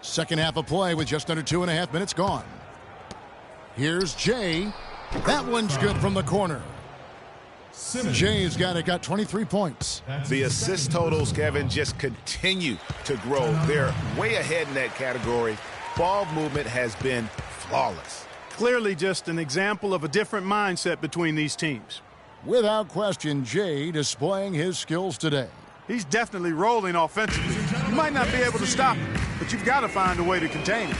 Second half of play with just under 2.5 minutes gone. Here's Jay. That one's good from the corner. Jay's got 23 points. The assist totals, Kevin, just continue to grow. They're way ahead in that category. Ball movement has been flawless. Clearly just an example of a different mindset between these teams. Without question, Jay displaying his skills today. He's definitely rolling offensively. You might not be able to stop him, but you've got to find a way to contain him.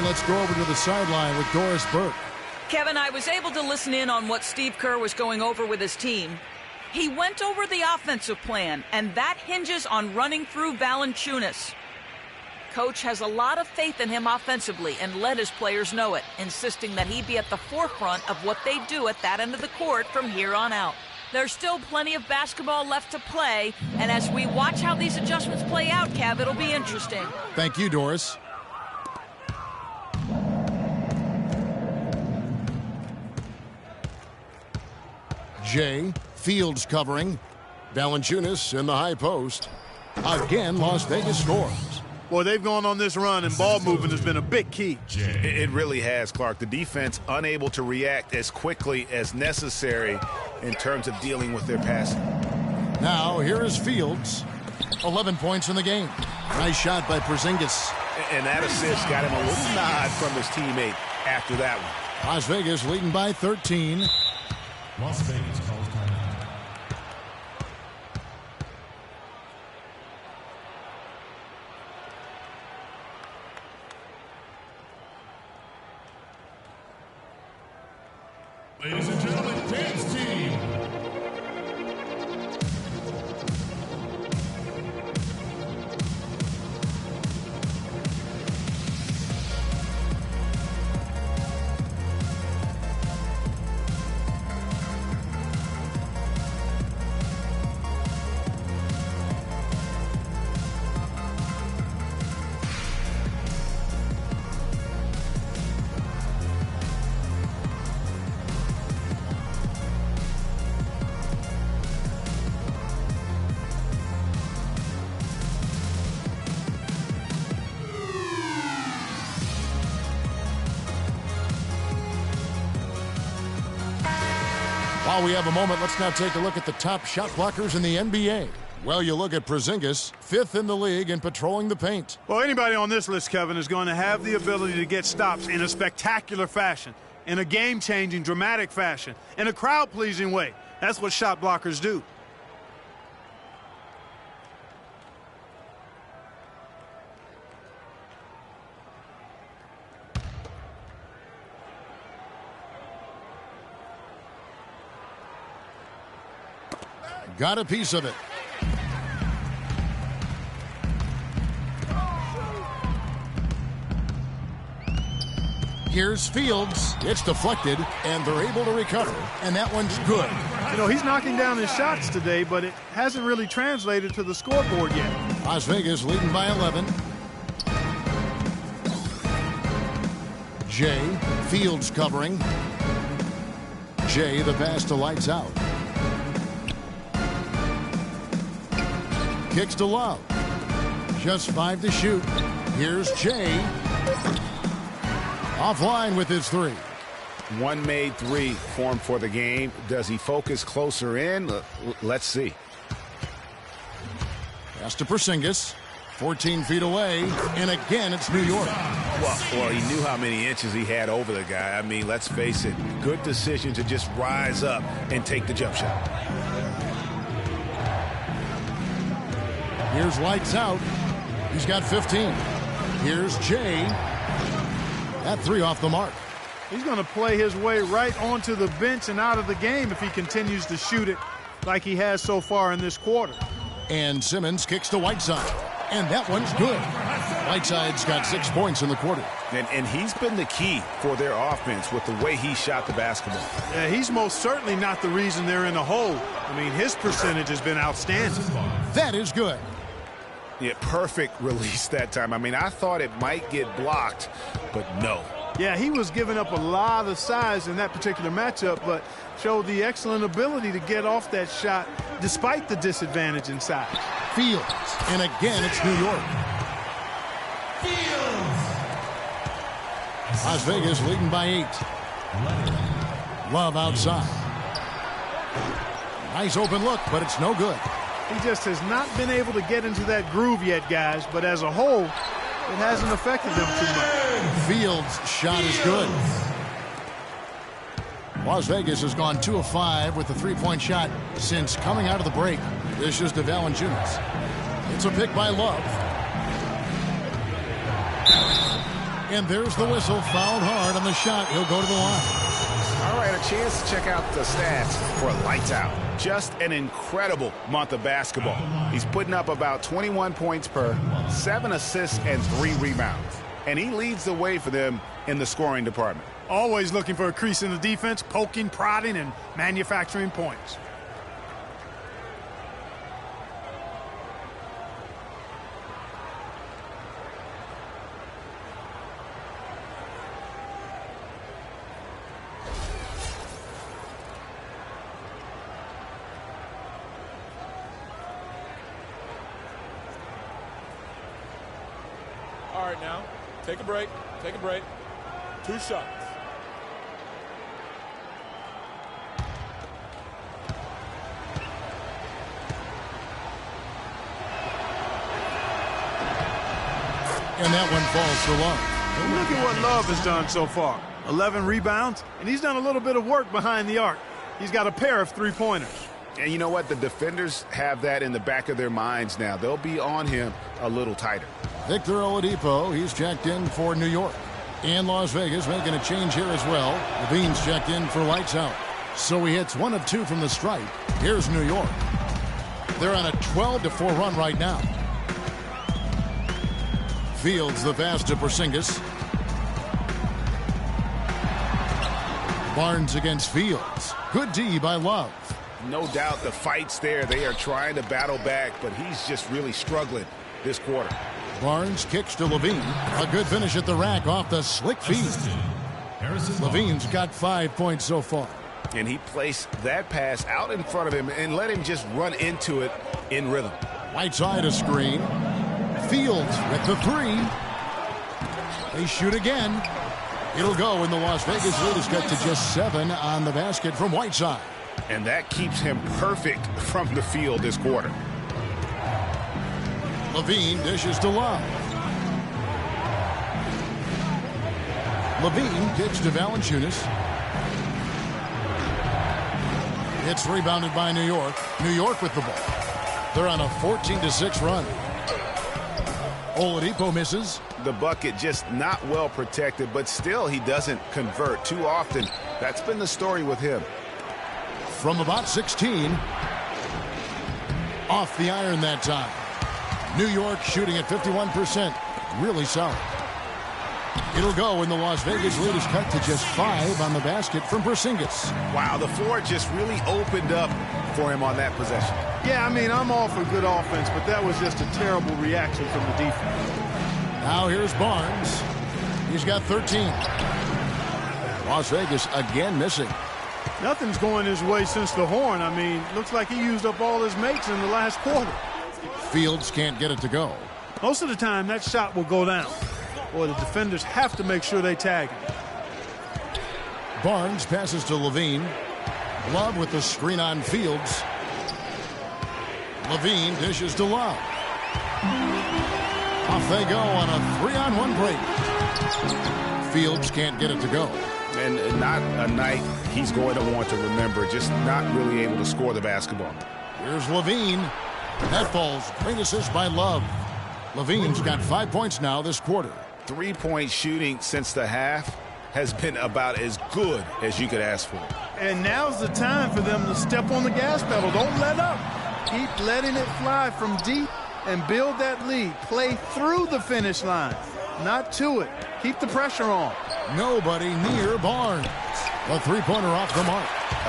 Let's go over to the sideline with Doris Burke. Kevin, I was able to listen in on what Steve Kerr was going over with his team. He went over the offensive plan, and that hinges on running through Valanciunas. Coach has a lot of faith in him offensively and let his players know it, insisting that he be at the forefront of what they do at that end of the court from here on out. There's still plenty of basketball left to play, and as we watch how these adjustments play out, Kev, it'll be interesting. Thank you, Doris. Jay, Fields covering. Valanciunas in the high post. Again, Las Vegas scores. Boy, they've gone on this run, and ball movement has been a big key. It really has, Clark. The defense unable to react as quickly as necessary in terms of dealing with their passing. Now, here is Fields. 11 points in the game. Nice shot by Porzingis. And that assist got him a little nod from his teammate after that one. Las Vegas leading by 13. Las Vegas calls timeout. Ladies and gentlemen, dance team. While we have a moment, let's now take a look at the top shot blockers in the NBA. Well, you look at Porzingis, 5th in the league in patrolling the paint. Well, anybody on this list, Kevin, is going to have the ability to get stops in a spectacular fashion, in a game-changing, dramatic fashion, in a crowd-pleasing way. That's what shot blockers do. got a piece of it. Here's Fields. It's deflected, and they're able to recover, and that one's good. You know, he's knocking down his shots today, but it hasn't really translated to the scoreboard yet. Las Vegas leading by 11. Jay, Fields covering. Jay, the pass to Lights Out. Kicks to Love. Just 5 to shoot. Here's Jay. Offline with his 3. One made 3 for him for the game. Does he focus closer in? Let's see. Pass to Porzingis. 14 feet away. And again, it's New York. Well, he knew how many inches he had over the guy. I mean, let's face it. Good decision to just rise up and take the jump shot. Here's Lights Out. He's got 15. Here's Jay. That 3 off the mark. He's going to play his way right onto the bench and out of the game if he continues to shoot it like he has so far in this quarter. And Simmons kicks to Whiteside. And that one's good. Whiteside's got 6 points in the quarter. And he's been the key for their offense with the way he shot the basketball. Yeah, he's most certainly not the reason they're in a hole. I mean, his percentage has been outstanding. That is good. Yeah, perfect release that time. I mean, I thought it might get blocked, but no. Yeah, he was giving up a lot of size in that particular matchup, but showed the excellent ability to get off that shot despite the disadvantage in size. Fields, and again, it's New York. Fields. Las Vegas leading by 8. Love outside. Nice open look, but it's no good. He just has not been able to get into that groove yet, guys, but as a whole, it hasn't affected them too much. Fields' shot is good. Las Vegas has gone 2 of 5 with the 3-point shot since coming out of the break. This is to Valanciunas. It's a pick by Love. And there's the whistle. Fouled hard on the shot. He'll go to the line. All right, a chance to check out the stats for Lights Out. Just an incredible month of basketball. He's putting up about 21 points per, 7 assists, and 3 rebounds. And he leads the way for them in the scoring department. Always looking for a crease in the defense, poking, prodding, and manufacturing points. All right, now, take a break. Take a break. 2 shots. And that one falls for Love. Look at what Love has done so far. 11 rebounds, and he's done a little bit of work behind the arc. He's got a pair of 3-pointers. And you know what? The defenders have that in the back of their minds now. They'll be on him a little tighter. Victor Oladipo, he's checked in for New York. And Las Vegas making a change here as well. Levine's checked in for Lights Out. So he hits 1 of 2 from the stripe. Here's New York. They're on a 12-4 run right now. Fields the pass to Porzingis. Barnes against Fields. Good D by Love. No doubt the fight's there. They are trying to battle back, but he's just really struggling this quarter. Barnes kicks to Levine. A good finish at the rack off the slick feed. Levine's got 5 points so far. And he placed that pass out in front of him and let him just run into it in rhythm. Right side a screen. Fields with the 3. They shoot again. It'll go, and the Las Vegas lead is cut to just 7 on the basket from Whiteside. And that keeps him perfect from the field this quarter. Levine dishes to Love. Levine kicks to Valanciunas. It's rebounded by New York. New York with the ball. They're on a 14-6 run. Oladipo misses. The bucket just not well protected, but still he doesn't convert too often. That's been the story with him. From about 16. Off the iron that time. New York shooting at 51%. Really solid. It'll go, and the Las Vegas lead is cut to just 5 on the basket from Porzingis. Wow, the floor just really opened up for him on that possession. Yeah, I mean, I'm all for good offense, but that was just a terrible reaction from the defense. Now here's Barnes. He's got 13. Las Vegas again missing. Nothing's going his way since the horn. I mean, looks like he used up all his mates in the last quarter. Fields can't get it to go. Most of the time, that shot will go down. Boy, the defenders have to make sure they tag him. Barnes passes to Levine. Love with the screen on Fields. Levine dishes to Love. Off they go on a 3-on-1 break. Fields can't get it to go. And not a night he's going to want to remember, just not really able to score the basketball. Here's Levine. That falls. Great assist by Love. Levine's got 5 points now this quarter. 3-point shooting since the half has been about as good as you could ask for. And now's the time for them to step on the gas pedal. Don't let up. Keep letting it fly from deep and build that lead. Play through the finish line, not to it. Keep the pressure on. Nobody near Barnes. A three-pointer off the mark.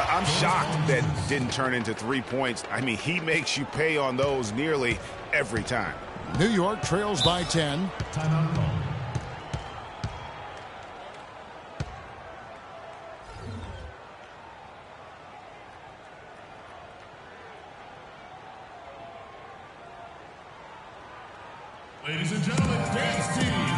I'm shocked that didn't turn into 3 points. I mean, he makes you pay on those nearly every time. New York trails by 10. Timeout call. Ladies and gentlemen, dance team.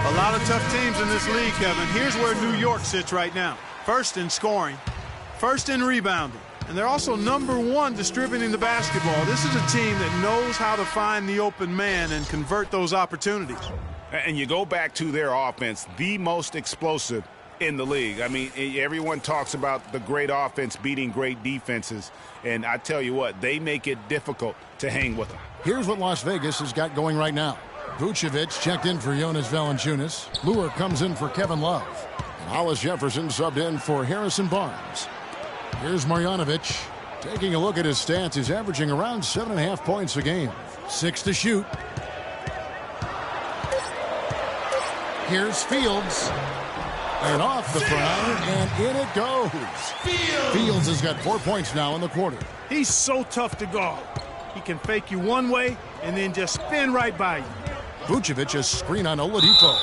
A lot of tough teams in this league, Kevin. Here's where New York sits right now. First in scoring, first in rebounding, and they're also #1 distributing the basketball. This is a team that knows how to find the open man and convert those opportunities. And you go back to their offense, the most explosive in the league. I mean, everyone talks about the great offense beating great defenses, and I tell you what, they make it difficult to hang with them. Here's what Las Vegas has got going right now. Vucevic checked in for Jonas Valanciunas. Lure comes in for Kevin Love. And Hollis Jefferson subbed in for Harrison Barnes. Here's Marjanovic. Taking a look at his stats, he's averaging around 7.5 points a game. 6 to shoot. Here's Fields. And off the front, and in it goes. Fields has got 4 points now in the quarter. He's so tough to guard. He can fake you one way and then just spin right by you. Vucevic a screen on Oladipo.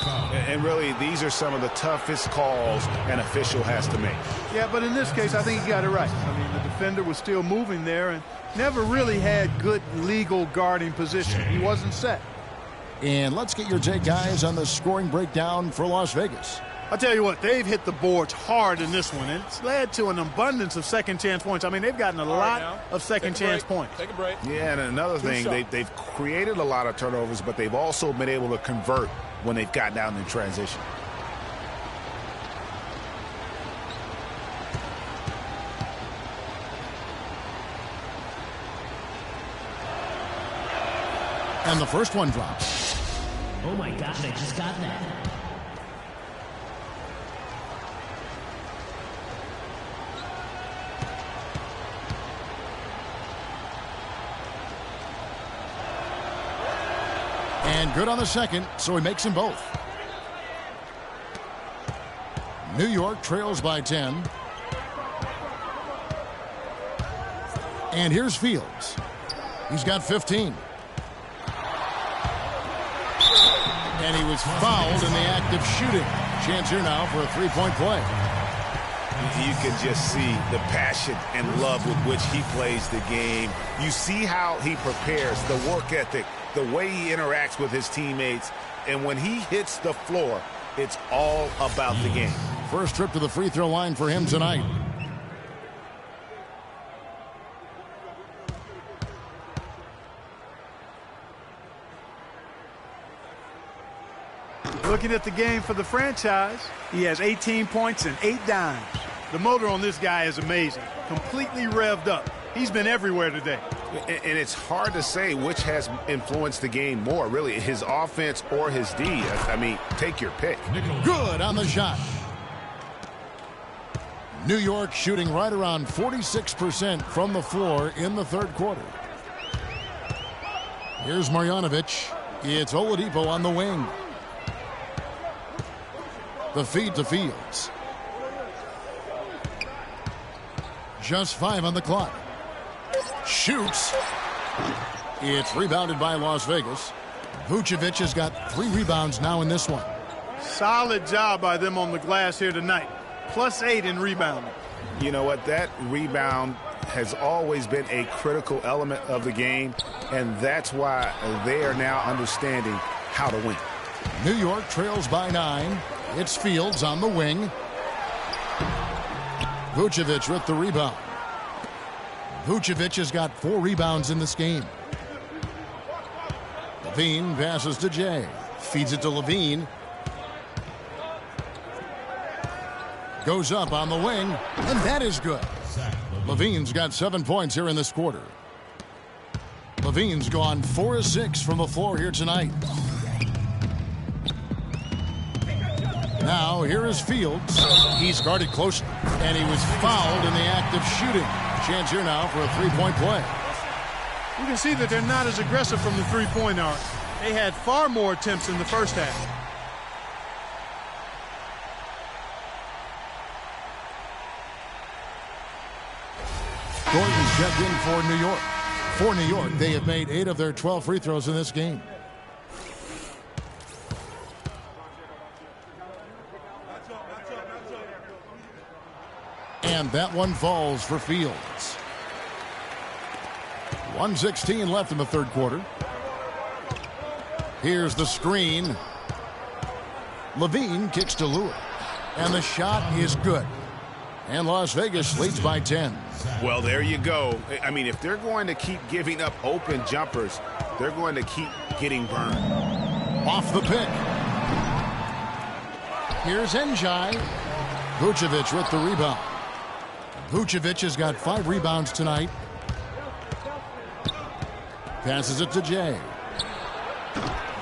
And really, these are some of the toughest calls an official has to make. Yeah, but in this case, I think he got it right. I mean, the defender was still moving there and never really had good legal guarding position. He wasn't set. And let's get your take, guys, on the scoring breakdown for Las Vegas. I'll tell you what, they've hit the boards hard in this one, and it's led to an abundance of second-chance points. I mean, they've gotten a lot of second-chance points. Take a break. Yeah, and another thing, they've created a lot of turnovers, but they've also been able to convert when they've gotten down in transition. And the first one drops. Oh my God, I just got that. And good on the second, so he makes them both. New York trails by 10. And here's Fields. He's got 15. And he was fouled in the act of shooting. Chance here now for a three-point play. You can just see the passion and love with which he plays the game. You see how he prepares, the work ethic, the way he interacts with his teammates. And when he hits the floor, it's all about the game. First trip to the free throw line for him tonight. Looking at the game for the franchise, he has 18 points and 8 dimes. The motor on this guy is amazing. Completely revved up. He's been everywhere today. And it's hard to say which has influenced the game more, really, his offense or his D. I mean, take your pick. Good on the shot. New York shooting right around 46% from the floor in the third quarter. Here's Marjanovic. It's Oladipo on the wing. The feed to Fields. Just 5 on the clock. Shoots. It's rebounded by Las Vegas. Vucevic has got 3 rebounds now in this one. Solid job by them on the glass here tonight. +8 in rebounding. You know what? That rebound has always been a critical element of the game, and that's why they are now understanding how to win. New York trails by 9. It's Fields on the wing. Vucevic with the rebound. Vucevic has got 4 rebounds in this game. Levine passes to Jay. Feeds it to Levine. Goes up on the wing, and that is good. Levine's got 7 points here in this quarter. Levine's gone 4 of 6 from the floor here tonight. Now, here is Fields. He's guarded closely, and he was fouled in the act of shooting. Chance here now for a 3-point play. You can see that they're not as aggressive from the three-point arc. They had far more attempts in the first half. Gordon's checked in for New York. For New York, they have made 8 of their 12 free throws in this game. And that one falls for Fields. 1:16 left in the third quarter. Here's the screen. Levine kicks to Lewis. And the shot is good. And Las Vegas leads by 10. Well, there you go. I mean, if they're going to keep giving up open jumpers, they're going to keep getting burned. Off the pick. Here's Njai. Vucevic with the rebound. Vucevic has got 5 rebounds tonight. Passes it to Jay.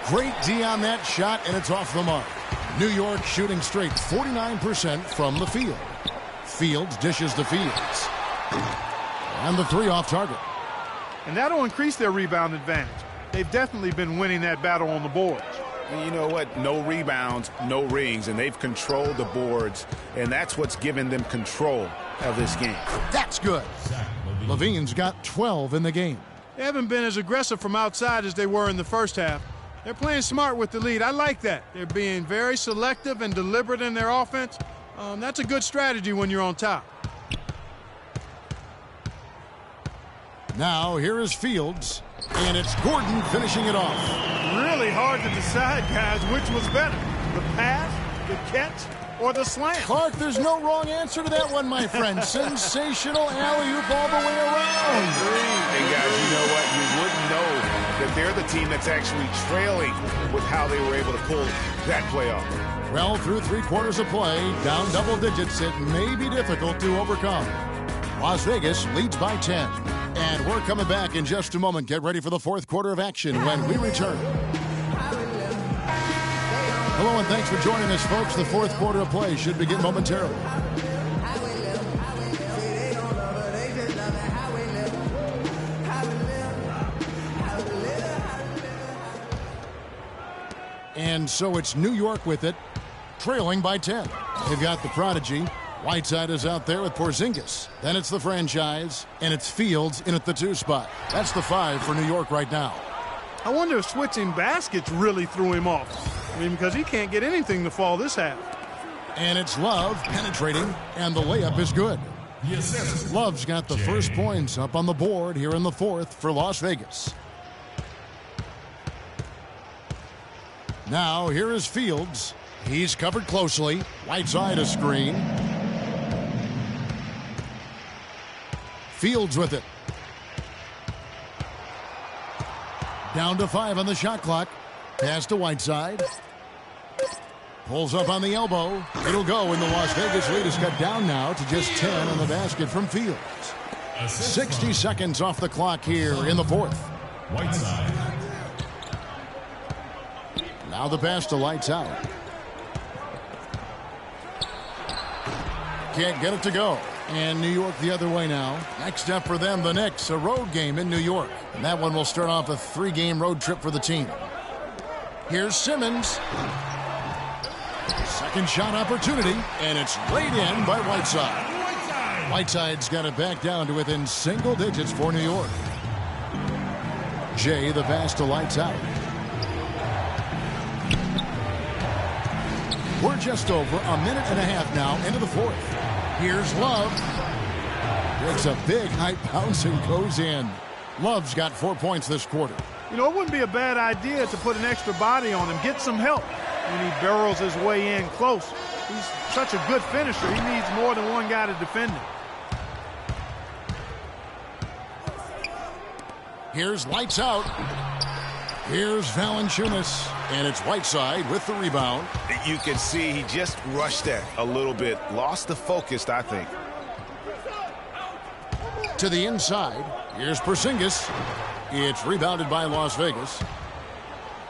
Great D on that shot, and it's off the mark. New York shooting straight 49% from the field. Fields dishes to Fields. And the 3 off target. And that'll increase their rebound advantage. They've definitely been winning that battle on the boards. And you know what? No rebounds, no rings, and they've controlled the boards, and that's what's given them control of this game. That's good. Levine's got 12 in the game. They haven't been as aggressive from outside as they were in the first half. They're playing smart with the lead. I like that. They're being very selective and deliberate in their offense. That's a good strategy when you're on top. Now here is Fields, and it's Gordon finishing it off. Really hard to decide, guys, which was better, the pass, the catch, or the slam. Clark, there's no wrong answer to that one, my friend. Sensational alley-oop all the way around. And guys, you know what? You wouldn't know that they're the team that's actually trailing with how they were able to pull that play off. Well, through 3 quarters of play, down double digits, it may be difficult to overcome. Las Vegas leads by 10. And we're coming back in just a moment. Get ready for the 4th quarter of action when we return. Hello and thanks for joining us, folks. The 4th quarter of play should begin momentarily. And so it's New York with it, trailing by 10. They've got the prodigy. Whiteside is out there with Porzingis. Then it's the franchise, and it's Fields in at the 2 spot. That's the 5 for New York right now. I wonder if switching baskets really threw him off. I mean, because he can't get anything to fall this half. And it's Love penetrating, and the layup is good. Yes, Love's got the first points up on the board here in the 4th for Las Vegas. Now here is Fields. He's covered closely. Right side a screen. Fields with it. Down to 5 on the shot clock. Pass to Whiteside. Pulls up on the elbow. It'll go, and the Las Vegas lead is cut down now to just 10 on the basket from Fields. 60 seconds off the clock here in the fourth. Whiteside. Now the pass to Lights Out. Can't get it to go. And New York the other way now. Next up for them, the Knicks, a road game in New York. And that one will start off a 3-game road trip for the team. Here's Simmons. Second shot opportunity, and it's laid in by Whiteside. Whiteside's got it back down to within single digits for New York. Jay, the pass to Lights Out. We're just over a minute and a half now into the fourth. Here's Love. Takes a big high bounce and goes in. Love's got 4 points this quarter. You know, it wouldn't be a bad idea to put an extra body on him, get some help when he barrels his way in close. He's such a good finisher. He needs more than one guy to defend him. Here's Lights Out. Here's Valanciunas, and it's Whiteside with the rebound. You can see he just rushed that a little bit. Lost the focus, I think. To the inside. Here's Porzingis. It's rebounded by Las Vegas.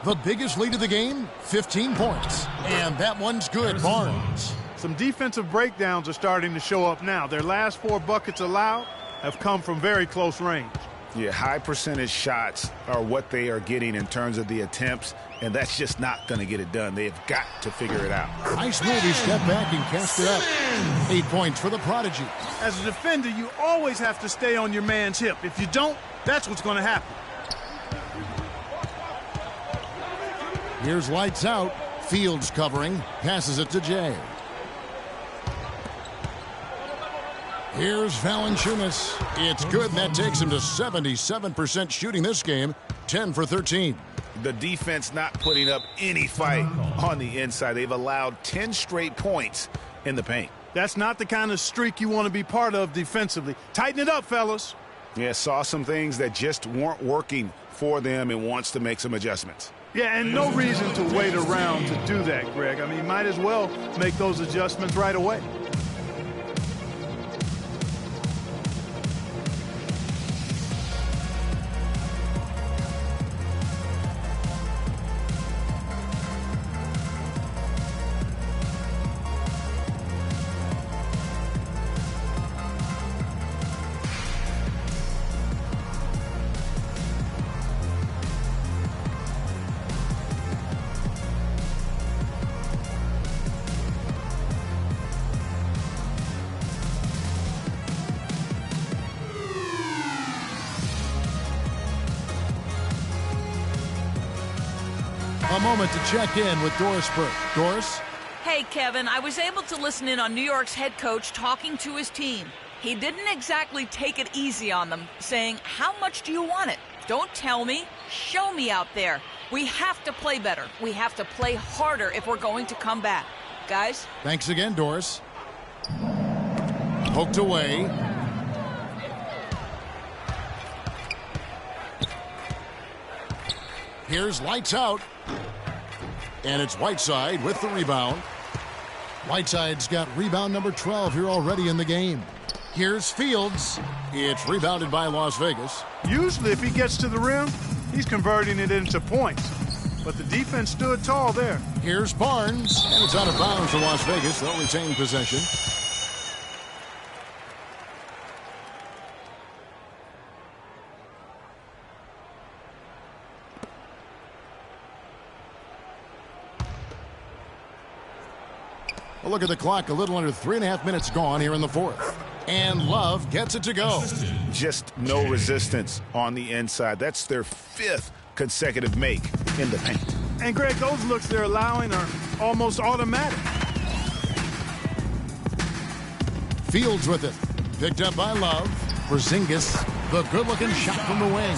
The biggest lead of the game, 15 points. And that one's good, Barnes. Some defensive breakdowns are starting to show up now. Their last 4 buckets allowed have come from very close range. Yeah, high percentage shots are what they are getting in terms of the attempts, and that's just not going to get it done. They have got to figure it out. Nice move. He stepped back and cast it up. 8 points for the Prodigy. As a defender, you always have to stay on your man's hip. If you don't, that's what's going to happen. Here's Lights Out. Fields covering. Passes it to Jay. Here's Valanciunas. It's good, and that takes him to 77% shooting this game. 10 for 13. The defense not putting up any fight on the inside. They've allowed 10 straight points in the paint. That's not the kind of streak you want to be part of defensively. Tighten it up, fellas. Yeah, saw some things that just weren't working for them and wants to make some adjustments. Yeah, and no reason to wait around to do that, Greg. I mean, might as well make those adjustments right away. A moment to check in with Doris Burke. Doris? Hey, Kevin, I was able to listen in on New York's head coach talking to his team. He didn't exactly take it easy on them, saying, how much do you want it? Don't tell me. Show me out there. We have to play better. We have to play harder if we're going to come back. Guys? Thanks again, Doris. Poked away. Here's Lights Out. And it's Whiteside with the rebound. Whiteside's got rebound number 12 here already in the game. Here's Fields. It's rebounded by Las Vegas. Usually if he gets to the rim, he's converting it into points. But the defense stood tall there. Here's Barnes. And it's out of bounds to Las Vegas. They'll retain possession. A look at the clock, a little under 3.5 minutes gone here in the fourth. And Love gets it to go. Just no resistance on the inside. That's their 5th consecutive make in the paint. And, Greg, those looks they're allowing are almost automatic. Fields with it. Picked up by Love. Porzingis, the good-looking shot from the wing.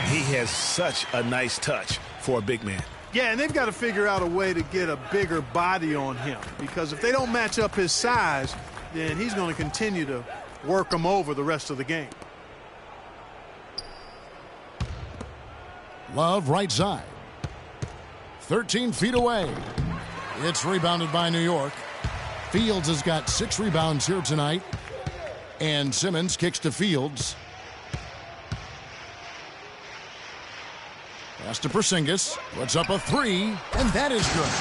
He has such a nice touch for a big man. Yeah, and they've got to figure out a way to get a bigger body on him, because if they don't match up his size, then he's going to continue to work them over the rest of the game. Love right side. 13 feet away. It's rebounded by New York. Fields has got 6 rebounds here tonight. And Simmons kicks to Fields. Pass to Porzingis. Puts up a 3, and that is good.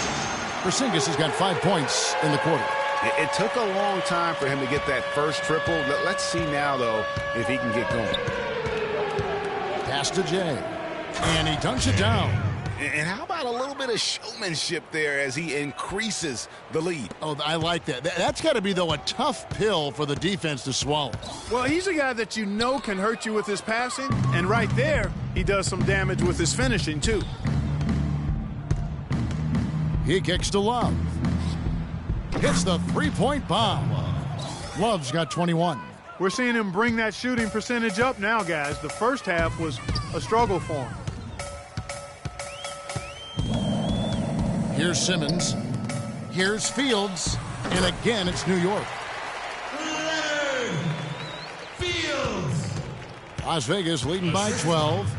Porzingis has got 5 points in the quarter. It took a long time for him to get that first triple. Let's see now, though, if he can get going. Pass to Jay. And he dunks it down. And how about a little bit of showmanship there as he increases the lead? Oh, I like that. That's got to be, though, a tough pill for the defense to swallow. Well, he's a guy that you know can hurt you with his passing, and right there, he does some damage with his finishing, too. He kicks to Love. Hits the three-point bomb. Love's got 21. We're seeing him bring that shooting percentage up now, guys. The first half was a struggle for him. Here's Simmons. Here's Fields. And again, it's New York. Fields. Las Vegas leading by 12.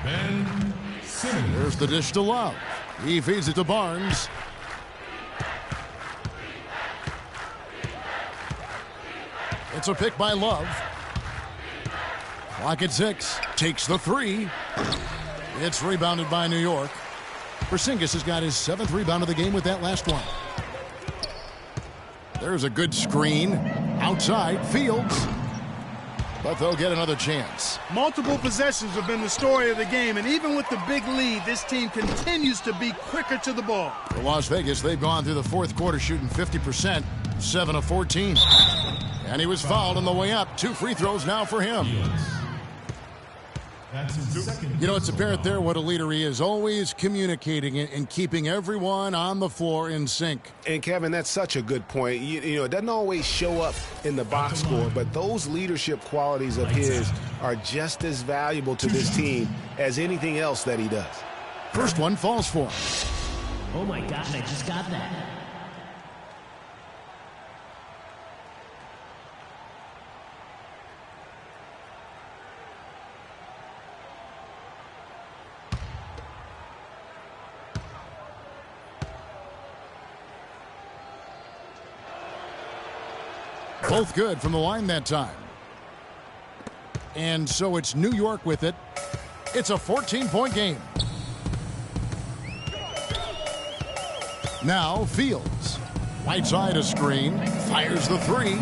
Ben Simmons. There's the dish to Love. He feeds it to Barnes. It's a pick by Love. Clock at 6. Takes the 3. It's rebounded by New York. Porzingis has got his 7th rebound of the game with that last one. There's a good screen. Outside, Fields. But they'll get another chance. Multiple possessions have been the story of the game, and even with the big lead, this team continues to be quicker to the ball. For Las Vegas, they've gone through the fourth quarter shooting 50%, 7 of 14. And he was fouled on the way up. 2 free throws now for him. That's his second. You know, it's apparent there what a leader he is, always communicating and keeping everyone on the floor in sync. And, Kevin, that's such a good point. You know, it doesn't always show up in the box score, but those leadership qualities of his are just as valuable to this team as anything else that he does. First one falls for him. Oh, my God, I just got that. Both good from the line that time. And so it's New York with it. It's a 14-point game. Now Fields. Right side a screen. Fires the 3.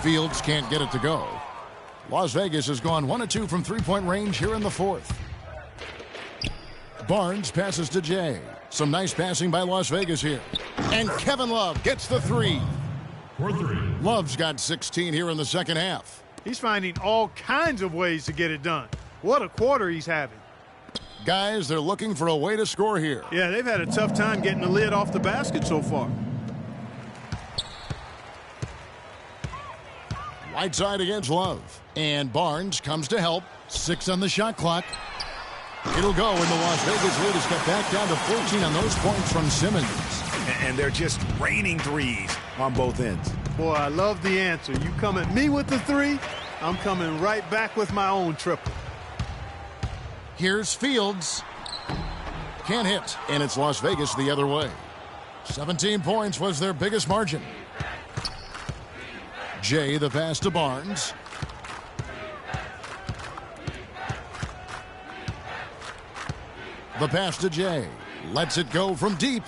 Fields can't get it to go. Las Vegas has gone 1 of 2 from three-point range here in the fourth. Barnes passes to Jay. Some nice passing by Las Vegas here. And Kevin Love gets the 3. For 3. Love's got 16 here in the second half. He's finding all kinds of ways to get it done. What a quarter he's having. Guys, they're looking for a way to score here. Yeah, they've had a tough time getting the lid off the basket so far. Right side against Love. And Barnes comes to help. 6 on the shot clock. It'll go, and the Las Vegas lead has got back down to 14 on those points from Simmons. And they're just raining threes on both ends. Boy, I love the answer. You come at me with the 3, I'm coming right back with my own triple. Here's Fields. Can't hit, and it's Las Vegas the other way. 17 points was their biggest margin. Jay, the pass to Barnes. The pass to Jay. Lets it go from deep.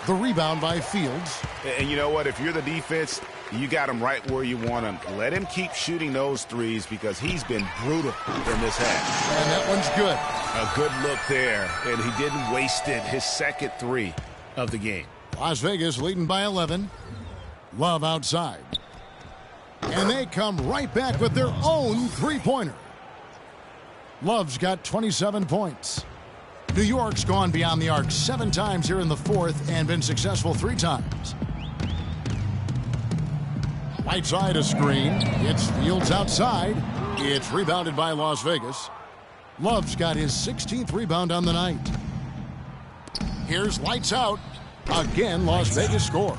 The rebound by Fields. And you know what? If you're the defense, you got him right where you want him. Let him keep shooting those threes because he's been brutal in this half. And that one's good. A good look there, and he didn't waste it. His second 3 of the game. Las Vegas leading by 11. Love outside. And they come right back with their own three-pointer. Love's got 27 points. New York's gone beyond the arc 7 times here in the fourth and been successful 3 times. Right side a screen. It's Fields outside. It's rebounded by Las Vegas. Love's got his 16th rebound on the night. Here's lights out. Again, Las Vegas scores.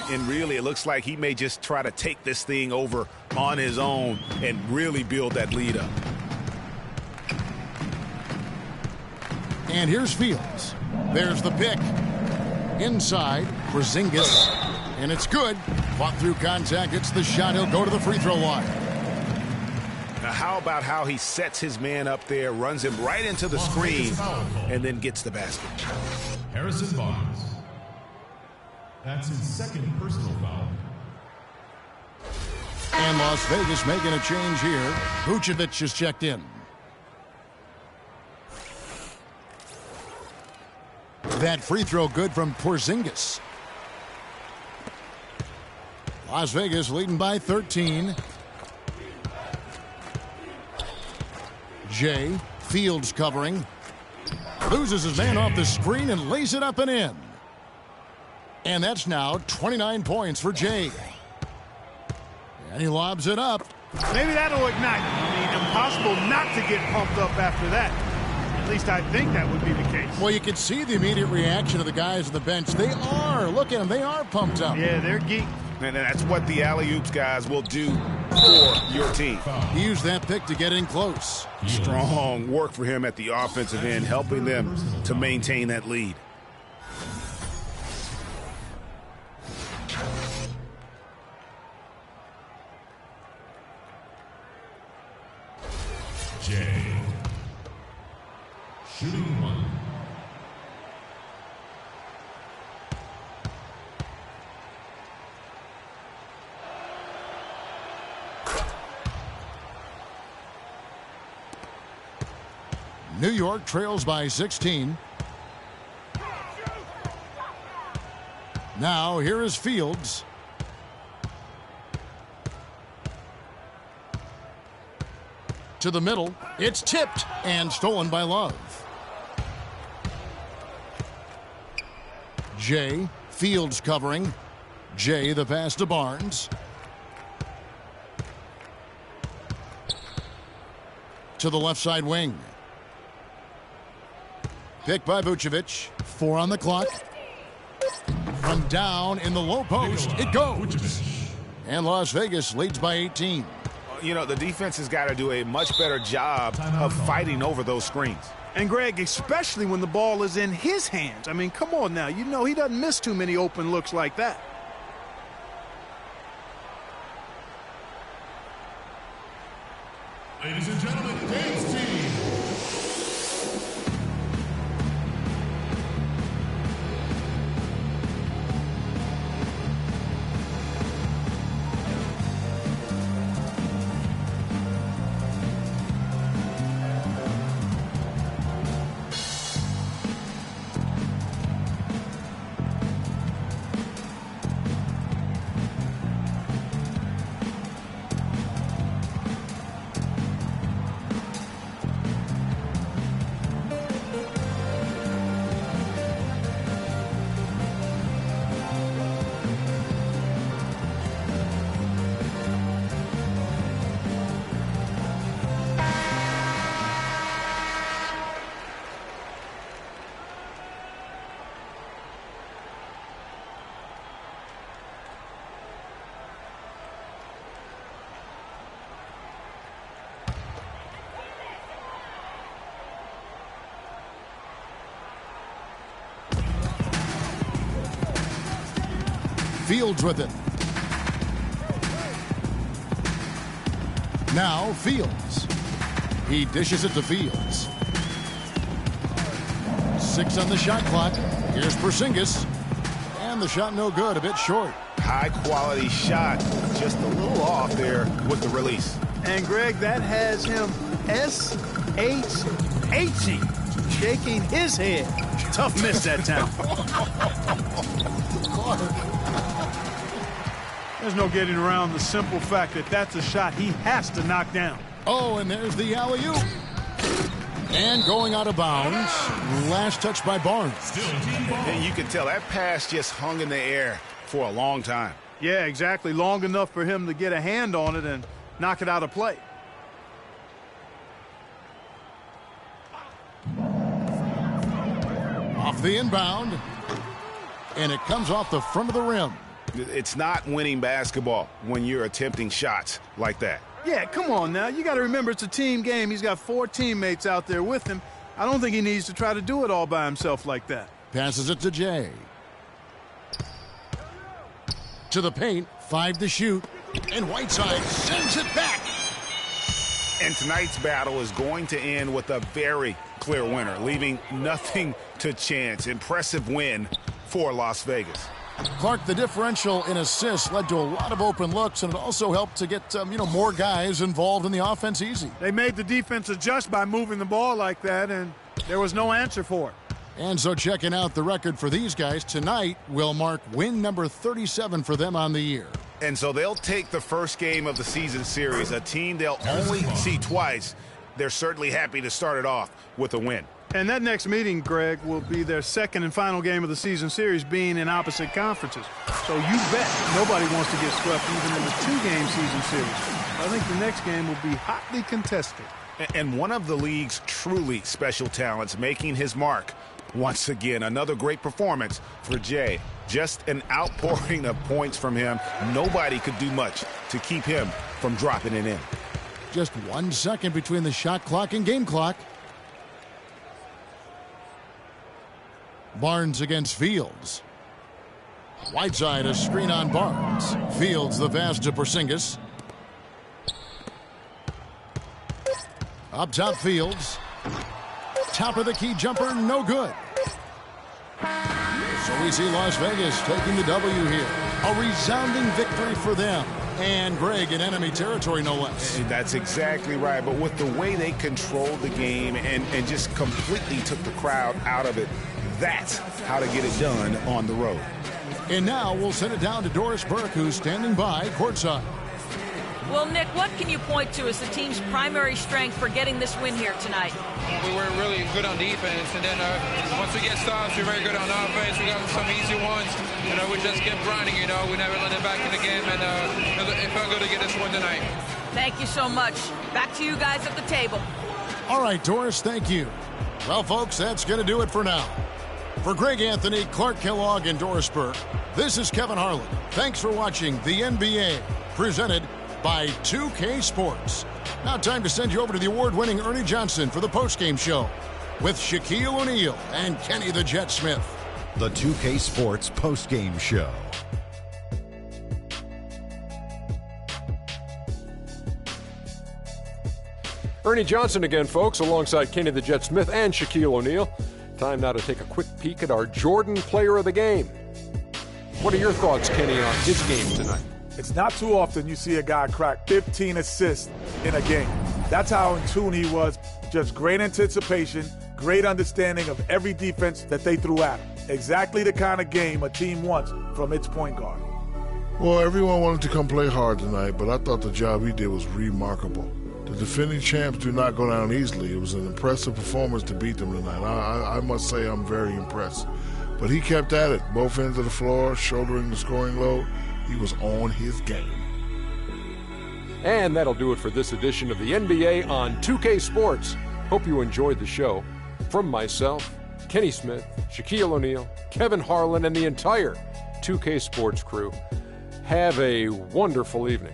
And really, it looks like he may just try to take this thing over on his own and really build that lead up. And here's Fields. There's the pick. Inside, Porzingis. And it's good. Fought through contact. It's the shot. He'll go to the free throw line. Now, how about how he sets his man up there, runs him right into the screen, and then gets the basket. Harrison Barnes. That's his second personal foul. And Las Vegas making a change here. Vucevic is checked in. That free throw good from Porzingis. Las Vegas leading by 13. Jay, Fields covering. Loses his man off the screen and lays it up and in. And that's now 29 points for Jay. And he lobs it up. Maybe that'll ignite. I mean, impossible not to get pumped up after that. At least I think that would be the case. Well, you can see the immediate reaction of the guys on the bench. They are. Look at them. They are pumped up. Yeah, they're geeked. And that's what the alley-oops guys will do for your team. He used that pick to get in close. Strong work for him at the offensive end, helping them to maintain that lead. Jay. Shooting one. New York trails by 16. Now here is Fields. To the middle. It's tipped and stolen by Love. Jay, Fields covering. Jay, the pass to Barnes. To the left side wing. Picked by Vucevic. 4 on the clock. From down in the low post, it goes. And Las Vegas leads by 18. You know, the defense has got to do a much better job of fighting over those screens. And, Greg, especially when the ball is in his hands. I mean, come on now. You know he doesn't miss too many open looks like that. Ladies and gentlemen, Dave's team. Fields with it. Now Fields. He dishes it to Fields. 6 on the shot clock. Here's Porzingis. And the shot no good, a bit short. High quality shot, just a little off there with the release. And, Greg, that has him S-H-H-ing, shaking his head. Tough miss that time. There's no getting around the simple fact that that's a shot he has to knock down. Oh, and there's the alley-oop. And going out of bounds. Last touch by Barnes. And you can tell that pass just hung in the air for a long time. Yeah, exactly. Long enough for him to get a hand on it and knock it out of play. Off the inbound. And it comes off the front of the rim. It's not winning basketball when you're attempting shots like that. Yeah, come on now. You got to remember it's a team game. He's got 4 teammates out there with him. I don't think he needs to try to do it all by himself like that. Passes it to Jay. To the paint, 5 to shoot. And Whiteside sends it back. And tonight's battle is going to end with a very clear winner, leaving nothing to chance. Impressive win for Las Vegas. Clark, the differential in assists led to a lot of open looks, and it also helped to get more guys involved in the offense easy. They made the defense adjust by moving the ball like that, and there was no answer for it. And so checking out the record for these guys, tonight will mark win number 37 for them on the year. And so they'll take the first game of the season series, a team they'll only see twice. They're certainly happy to start it off with a win. And that next meeting, Greg, will be their second and final game of the season series, being in opposite conferences. So you bet nobody wants to get swept even in the 2-game season series. I think the next game will be hotly contested. And one of the league's truly special talents making his mark. Once again, another great performance for Jay. Just an outpouring of points from him. Nobody could do much to keep him from dropping it in. Just 1 second between the shot clock and game clock. Barnes against Fields. Whiteside, a screen on Barnes. Fields the pass to Porzingis. Up top, Fields. Top of the key jumper, no good. So we see Las Vegas taking the W here. A resounding victory for them. And Greg in enemy territory, no less. That's exactly right. But with the way they controlled the game and just completely took the crowd out of it, that's how to get it done on the road. And now we'll send it down to Doris Burke, who's standing by courtside. Well, Nick, what can you point to as the team's primary strength for getting this win here tonight? We were really good on defense, and then once we get stops, we're very good on offense. We got some easy ones. We just kept grinding, We never let it back in the game, and it felt good to get this one tonight. Thank you so much. Back to you guys at the table. All right, Doris, thank you. Well, folks, that's going to do it for now. For Greg Anthony, Clark Kellogg, and Doris Burke, this is Kevin Harlan. Thanks for watching the NBA, presented by 2K Sports. Now time to send you over to the award-winning Ernie Johnson for the postgame show with Shaquille O'Neal and Kenny the Jet Smith. The 2K Sports postgame show. Ernie Johnson again, folks, alongside Kenny the Jet Smith and Shaquille O'Neal. Time now to take a quick peek at our Jordan Player of the Game. What are your thoughts, Kenny, on his game tonight? It's not too often you see a guy crack 15 assists in a game. That's how in tune he was. Just great anticipation, great understanding of every defense that they threw at him. Exactly the kind of game a team wants from its point guard. Well, everyone wanted to come play hard tonight, but I thought the job he did was remarkable. The defending champs do not go down easily. It was an impressive performance to beat them tonight. I must say I'm very impressed. But he kept at it, both ends of the floor, shouldering the scoring load. He was on his game. And that'll do it for this edition of the NBA on 2K Sports. Hope you enjoyed the show. From myself, Kenny Smith, Shaquille O'Neal, Kevin Harlan, and the entire 2K Sports crew, have a wonderful evening.